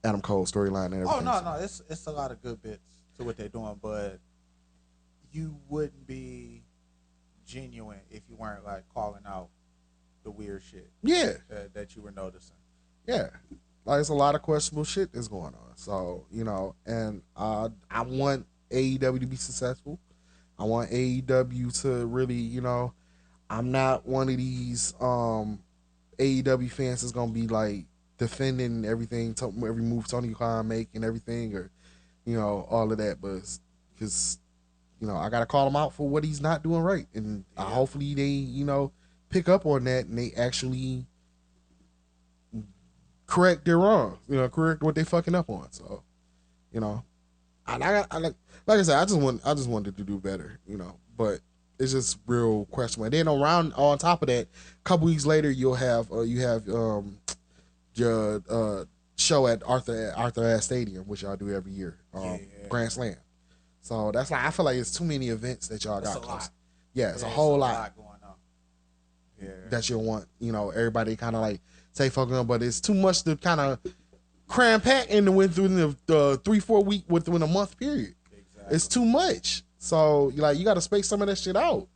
Speaker 2: Adam Cole storyline and everything.
Speaker 1: No, it's a lot of good bits to what they're doing, but you wouldn't be genuine if you weren't like calling out the weird shit that you were noticing. Like, it's a lot of questionable shit that's going on. So, and I want AEW to be successful. I want AEW to really, I'm not one of these AEW fans that's going to be, like, defending everything, every move Tony Khan make and everything, or, all of that. But because, I got to call him out for what he's not doing right. And hopefully they, pick up on that and they actually
Speaker 2: correct their wrongs, correct what they fucking up on. So, I like I said, I just wanted to do better, but it's just real questionable. And then on top of that, a couple weeks later, you have your show at Arthur Ashe Stadium, which y'all do every year, Grand Slam. So that's I feel like it's too many events that y'all got close. Yeah, it's a whole lot
Speaker 1: going on. Yeah,
Speaker 2: that you'll want, everybody kind of like say fucking on, but it's too much to kind of cram pack into within the 3-4 week within a month period. Exactly. It's too much. So you got to space some of that shit out.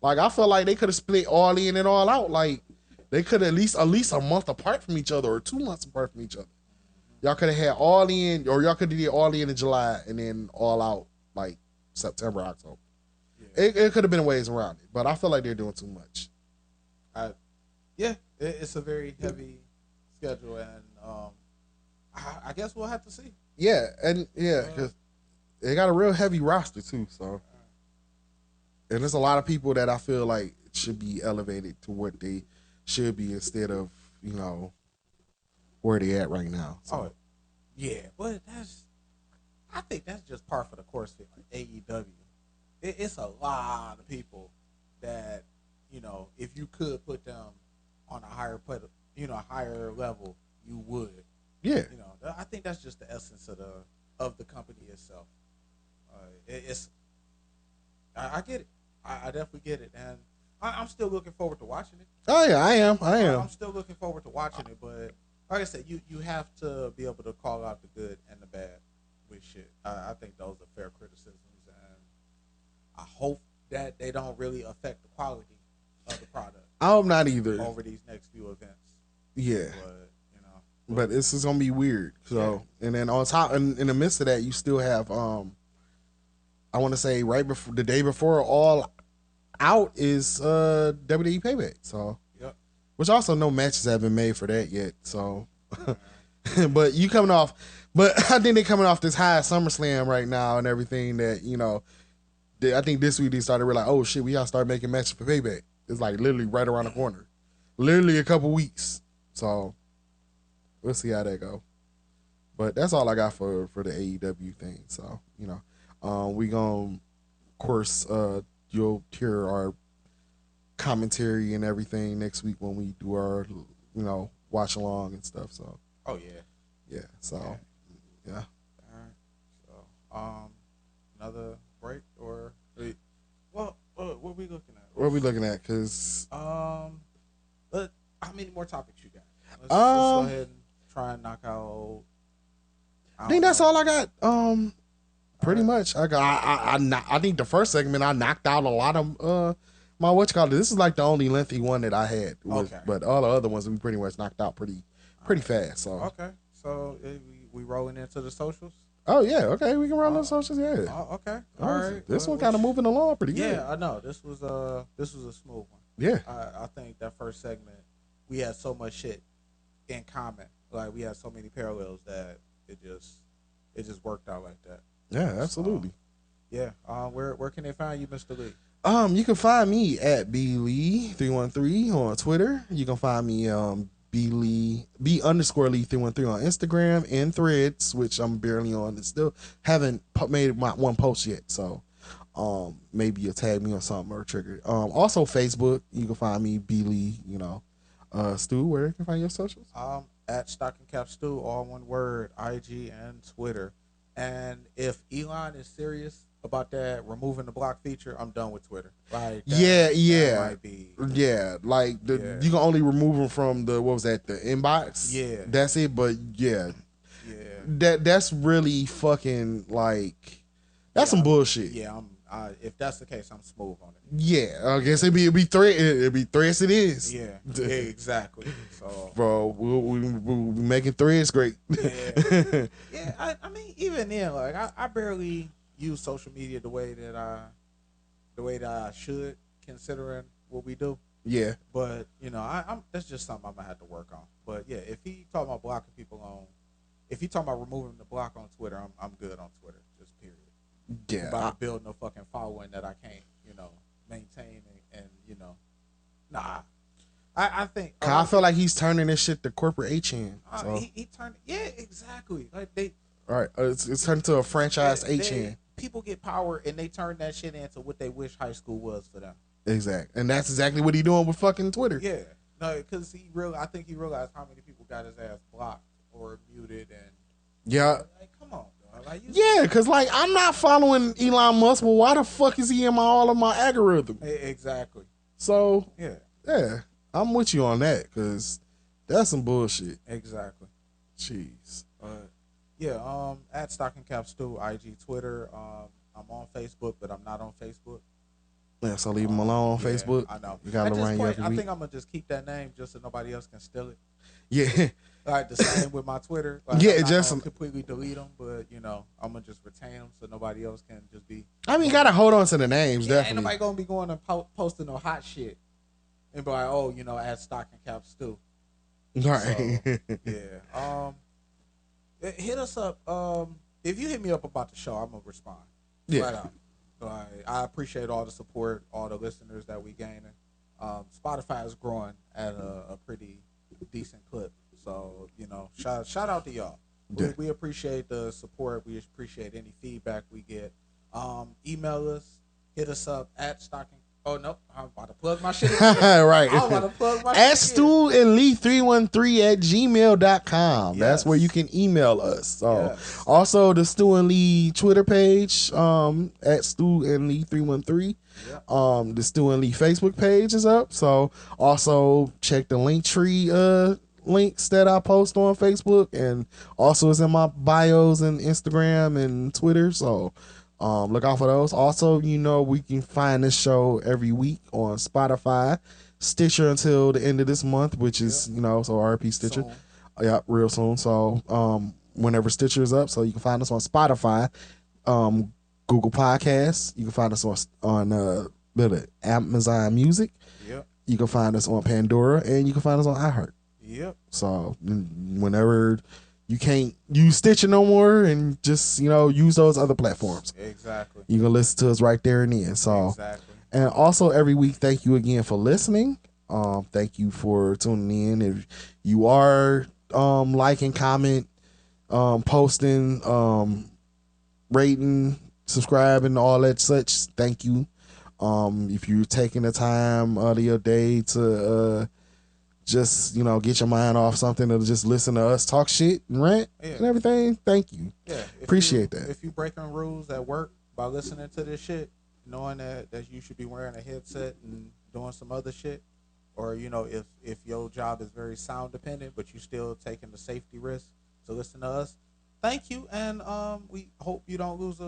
Speaker 2: Like I feel like they could have split All In and All Out. Like they could at least a month apart from each other or 2 months apart from each other. Y'all could have had All In, or y'all could have did All In July and then All Out like September, October. Yeah. It could have been ways around it, but I feel like they're doing too much.
Speaker 1: It's a very heavy schedule, and I guess we'll have to see.
Speaker 2: Yeah, and because they got a real heavy roster too, so. And there's a lot of people that I feel like should be elevated to what they should be instead of, where they at right now. So.
Speaker 1: Oh, yeah, but I think that's just par for the course for AEW. It's a lot of people that, if you could put them on a higher level, you would.
Speaker 2: Yeah.
Speaker 1: I think that's just the essence of the company itself. I get it. I definitely get it, and I'm still looking forward to watching it.
Speaker 2: Oh yeah, I am.
Speaker 1: I'm still looking forward to watching it, but like I said, you have to be able to call out the good and the bad with shit. I think those are fair criticisms, and I hope that they don't really affect the quality of the product.
Speaker 2: I hope not either.
Speaker 1: Over these next few events.
Speaker 2: Yeah. But this is gonna be weird. So, and then on top, in the midst of that, you still have I want to say right before the day before All Out is WWE Payback. So, which also no matches have been made for that yet. So, but I think they're coming off this high SummerSlam right now and everything that I think this week they started realizing, oh shit, we gotta start making matches for Payback. It's like literally right around the corner, literally a couple weeks. So we'll see how that go. But that's all I got for the AEW thing. So we gonna, of course, you'll hear our commentary and everything next week when we do our watch along and stuff. So So yeah.
Speaker 1: All right. So another break or what are we looking at?
Speaker 2: What are we looking at? Cause
Speaker 1: but how many more topics you got? Let's go ahead and try and knock out.
Speaker 2: I think that's all I got. Pretty much. I think the first segment I knocked out a lot of my This is like the only lengthy one that I had. But all the other ones we pretty much knocked out pretty fast. So
Speaker 1: okay. So we rolling into the socials.
Speaker 2: Oh yeah, okay, we can roll the socials. Yeah.
Speaker 1: Okay. All right.
Speaker 2: This one kind of moving along pretty good.
Speaker 1: Yeah, I know. This was a smooth one.
Speaker 2: Yeah.
Speaker 1: I think that first segment we had so much shit in common. Like we had so many parallels that it just worked out like that.
Speaker 2: Yeah, absolutely.
Speaker 1: Where can they find you, Mr. Lee?
Speaker 2: You can find me at blee313 on Twitter. You can find me B_Lee313 on Instagram and Threads, which I'm barely on and still haven't made my one post yet. So maybe you'll tag me on something or trigger. Also Facebook, you can find me B_Lee, Stu, where you can find your socials?
Speaker 1: At Stocking Cap Stu, all one word, IG and Twitter. And if Elon is serious about that removing the block feature, I'm done with Twitter. Like that might be,
Speaker 2: like you can only remove them from the the inbox.
Speaker 1: Yeah,
Speaker 2: that's it. But that's really fucking like that's some bullshit.
Speaker 1: Yeah, if that's the case, I'm smooth on it.
Speaker 2: Yeah, I guess it'd be threads. It is.
Speaker 1: Yeah, exactly. So,
Speaker 2: bro, we'll be making threads great.
Speaker 1: Yeah. I mean, even then, like I barely use social media the way that I should, considering what we do.
Speaker 2: Yeah.
Speaker 1: But I'm that's just something I'm gonna have to work on. But yeah, if he talking about blocking people if he talking about removing the block on Twitter, I'm good on Twitter. Just period.
Speaker 2: Yeah.
Speaker 1: I'm about to build no fucking following that I can't, maintain and nah. I think.
Speaker 2: I feel like he's turning this shit to corporate HN. So.
Speaker 1: He turned. Yeah, exactly. Like they.
Speaker 2: All right, it's turned to a franchise HN.
Speaker 1: People get power and they turn that shit into what they wish high school was for them.
Speaker 2: Exactly, and that's exactly what he doing with fucking Twitter.
Speaker 1: Yeah, no, because I think he realized how many people got his ass blocked or muted, and
Speaker 2: yeah,
Speaker 1: like, come on, dog. Like,
Speaker 2: yeah, because like I'm not following Elon Musk. Well, why the fuck is he in all of my algorithm?
Speaker 1: Exactly.
Speaker 2: So
Speaker 1: yeah,
Speaker 2: I'm with you on that because that's some bullshit.
Speaker 1: Exactly.
Speaker 2: Jeez.
Speaker 1: Yeah. At Stocking Cap Stu, IG, Twitter. I'm on Facebook, but I'm not on Facebook.
Speaker 2: Yeah, so leave him alone on Facebook.
Speaker 1: I know.
Speaker 2: You gotta remind you every
Speaker 1: I
Speaker 2: week.
Speaker 1: think I'm gonna just keep that name just so nobody else can steal it.
Speaker 2: Yeah.
Speaker 1: Like the same with my Twitter. Like,
Speaker 2: yeah,
Speaker 1: I'm
Speaker 2: just
Speaker 1: not completely delete them, but I'm gonna just retain them so nobody else can just be.
Speaker 2: I mean, you gotta hold on to the names. Definitely.
Speaker 1: Ain't nobody gonna be going and posting no hot shit and be like, oh, at Stocking Cap Stu.
Speaker 2: Right.
Speaker 1: So, yeah. Hit us up. If you hit me up about the show, I'm gonna respond.
Speaker 2: Yeah.
Speaker 1: Right out. I appreciate all the support, all the listeners that we gaining. Spotify is growing at a pretty decent clip. So, shout out to y'all.
Speaker 2: Yeah.
Speaker 1: We appreciate the support. We appreciate any feedback we get. Email us, hit us up at Stocking. Oh, no, I'm about to plug my shit again.
Speaker 2: Right.
Speaker 1: I'm about to plug my
Speaker 2: at
Speaker 1: shit
Speaker 2: Stu and Lee 313 at gmail.com.
Speaker 1: Yes.
Speaker 2: That's where you can email us. So
Speaker 1: Yes.
Speaker 2: also the Stu and Lee Twitter page, at Stu and Lee 313.
Speaker 1: Yep.
Speaker 2: The Stu and Lee Facebook page is up. So also check the Linktree links that I post on Facebook, and also it's in my bios and Instagram and Twitter. So look out for those. Also, we can find this show every week on Spotify, Stitcher until the end of this month, which is, so RP Stitcher.
Speaker 1: Soon.
Speaker 2: Yeah, real soon. So whenever Stitcher is up, so you can find us on Spotify, Google Podcasts. You can find us on Amazon Music.
Speaker 1: Yep.
Speaker 2: You can find us on Pandora, and you can find us on iHeart.
Speaker 1: Yep.
Speaker 2: So whenever you can't use Stitcher no more, and just use those other platforms.
Speaker 1: Exactly.
Speaker 2: You can listen to us right there and then. So,
Speaker 1: exactly.
Speaker 2: And also every week, thank you again for listening. Thank you for tuning in. If you are liking, comment, posting, rating, subscribing, all that such, thank you. If you're taking the time out of your day to just get your mind off something, or just listen to us talk shit and rant and everything, thank you.
Speaker 1: Yeah,
Speaker 2: appreciate that.
Speaker 1: If you breaking rules at work by listening to this shit, knowing that you should be wearing a headset and doing some other shit, or if your job is very sound dependent but you still taking the safety risk to listen to us, thank you. And we hope you don't lose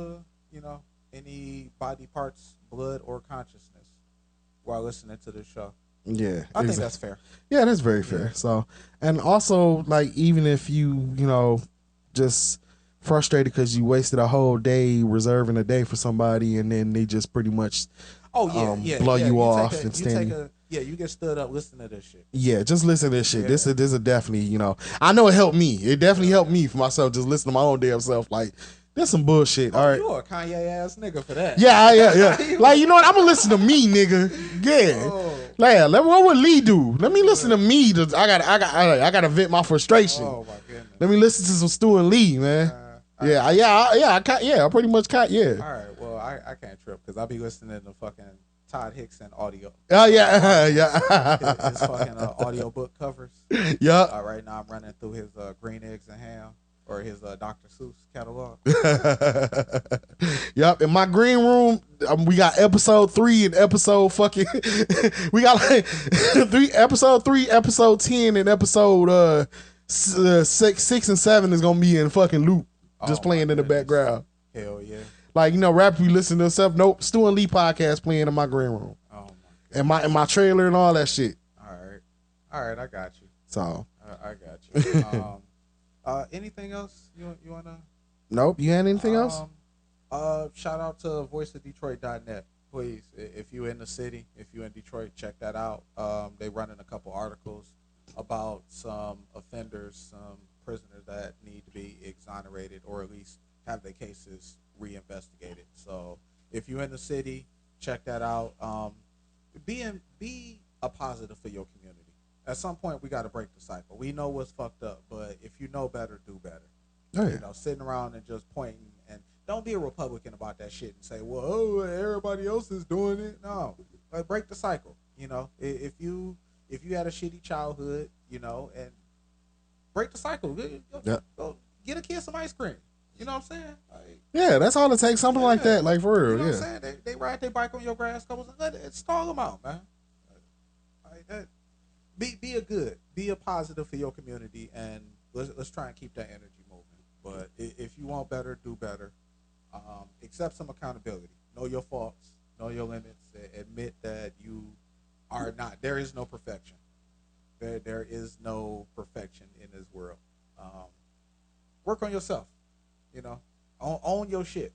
Speaker 1: any body parts, blood, or consciousness while listening to this show.
Speaker 2: Yeah,
Speaker 1: I think that's fair.
Speaker 2: Yeah, that's very fair. So, and also, like, even if you just frustrated because you wasted a whole day reserving a day for somebody, and then they just pretty much blow you off and stand.
Speaker 1: You get stood up listening to this shit.
Speaker 2: Yeah, just listen to this shit. Yeah. This is definitely, I know it helped me. It definitely helped me for myself, just listening to my own damn self. Like, that's some bullshit. All right,
Speaker 1: you a Kanye ass nigga for that.
Speaker 2: Yeah. Like, you know what? I'm gonna listen to me, nigga. Yeah. Like, what would Lee do? Let me listen to me. I gotta vent my frustration.
Speaker 1: Oh my goodness.
Speaker 2: Let me listen to some Stu and Lee, man. I pretty much caught. Yeah.
Speaker 1: All right. Well, I can't trip because I'll be listening to fucking Todd Hickson audio.
Speaker 2: Oh yeah.
Speaker 1: His fucking audio book covers.
Speaker 2: Yeah.
Speaker 1: Right now I'm running through his Green Eggs and Ham. Or his Dr. Seuss catalog.
Speaker 2: Yep. In my green room, we got episode 3 and episode fucking. We got like episode 3, episode 10, and episode 6 and 7 is gonna be in fucking loop, just playing in the background.
Speaker 1: Hell yeah.
Speaker 2: Like, rap you listen to stuff. Nope, Stu and Lee podcast playing in my green room.
Speaker 1: Oh my.
Speaker 2: And my trailer and all that shit.
Speaker 1: All right, I got you.
Speaker 2: So
Speaker 1: I got you. Anything else you wanna?
Speaker 2: Nope. You had anything else?
Speaker 1: Shout out to voiceofdetroit.net. Please, if you're in the city, if you're in Detroit, check that out. They running a couple articles about some offenders, some prisoners that need to be exonerated or at least have their cases reinvestigated. So if you're in the city, check that out. Be a positive for your community. At some point, we got to break the cycle. We know what's fucked up, but if you know better, do better.
Speaker 2: Oh, yeah.
Speaker 1: You know, sitting around and just pointing, and don't be a Republican about that shit and say, well, oh, everybody else is doing it. No, like, break the cycle. You know, if you had a shitty childhood, you know, and break the cycle. Go get a kid some ice cream. You know what I'm saying? Like,
Speaker 2: yeah, that's all it takes. Something like that, like for real.
Speaker 1: You know what I'm saying? They ride their bike on your grass couples and stall them out, man. Like, be a positive for your community, and let's try and keep that energy moving. But if you want better, do better. Accept some accountability. Know your faults. Know your limits. Admit that you are not. There is no perfection. There is no perfection in this world. Work on yourself. You know, own your shit.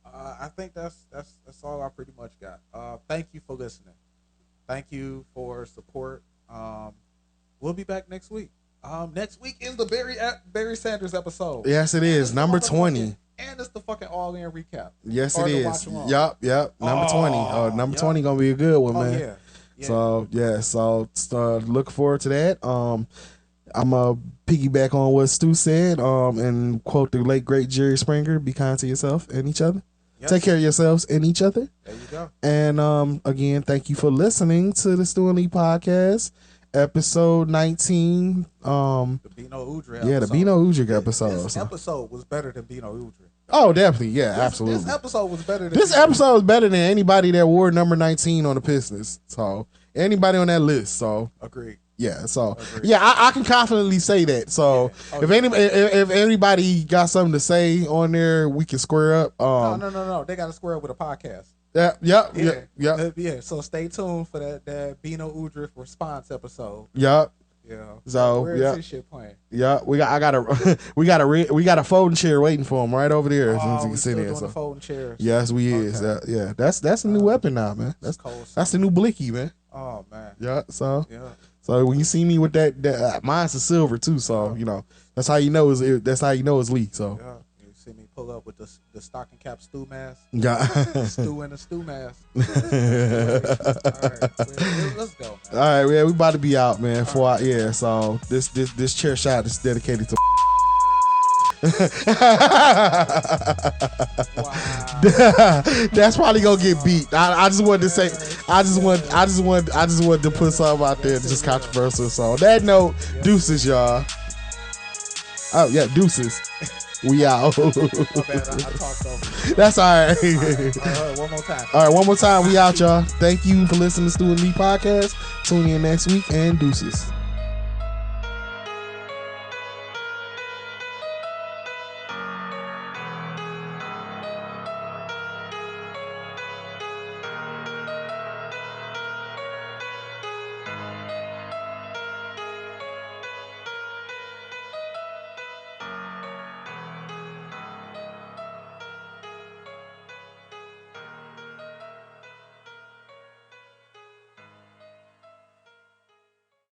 Speaker 1: I think that's all I pretty much got. Thank you for listening. Thank you for support. We'll be back next week. Next week is the Barry Sanders episode.
Speaker 2: Yes, it is. Number 20.
Speaker 1: And it's the fucking All In recap.
Speaker 2: Yes, it is. Yup. Number 20. Number 20 gonna be a good one, man. Yeah. So look forward to that. I'm gonna piggyback on what Stu said, and quote the late great Jerry Springer: "Be kind to yourself and each other. Yep. Take care of yourselves and each other."
Speaker 1: There you go.
Speaker 2: And again, thank you for listening to the Stu Lee podcast, episode 19.
Speaker 1: The Bino Udrih episode.
Speaker 2: Yeah, the Bino Udrih episode.
Speaker 1: This episode was better than Bino Udrih.
Speaker 2: Oh, definitely. Yeah, absolutely.
Speaker 1: This episode was better than
Speaker 2: this episode was better than anybody that wore number 19 on the Pistons. So anybody on that list. So
Speaker 1: agreed.
Speaker 2: Yeah, so yeah, I can confidently say that. So if anybody got something to say on there, we can square up.
Speaker 1: No. They got to square up with a podcast.
Speaker 2: Yeah.
Speaker 1: So stay tuned for that Bino Udrih response episode.
Speaker 2: Yep.
Speaker 1: Yeah.
Speaker 2: So
Speaker 1: where is this shit playing?
Speaker 2: Yeah, we got a folding chair waiting for him right over there. So you can sit in.
Speaker 1: So folding chairs.
Speaker 2: Yes, we is. Yeah, that's the new weapon now, man. That's the new blicky, man.
Speaker 1: Oh man.
Speaker 2: Yeah. So when you see me with that mine's a silver too. So you know that's how you know it's Lee. So
Speaker 1: yeah, you see me pull up with the stocking cap stew mask.
Speaker 2: Yeah,
Speaker 1: stew in a stew mask. All right, let's go. Man.
Speaker 2: All right, we about to be out, man. So this chair shot is dedicated to.
Speaker 1: Wow.
Speaker 2: That's probably gonna get beat. I just wanted to say, I just wanted to put something out there, just controversial. So on that note, deuces, y'all. Oh yeah, deuces. We out.
Speaker 1: My bad, I talked over you.
Speaker 2: That's all right.
Speaker 1: One more time.
Speaker 2: All right, one more time. We out, y'all. Thank you for listening to Stu Lee podcast. Tune in next week and deuces.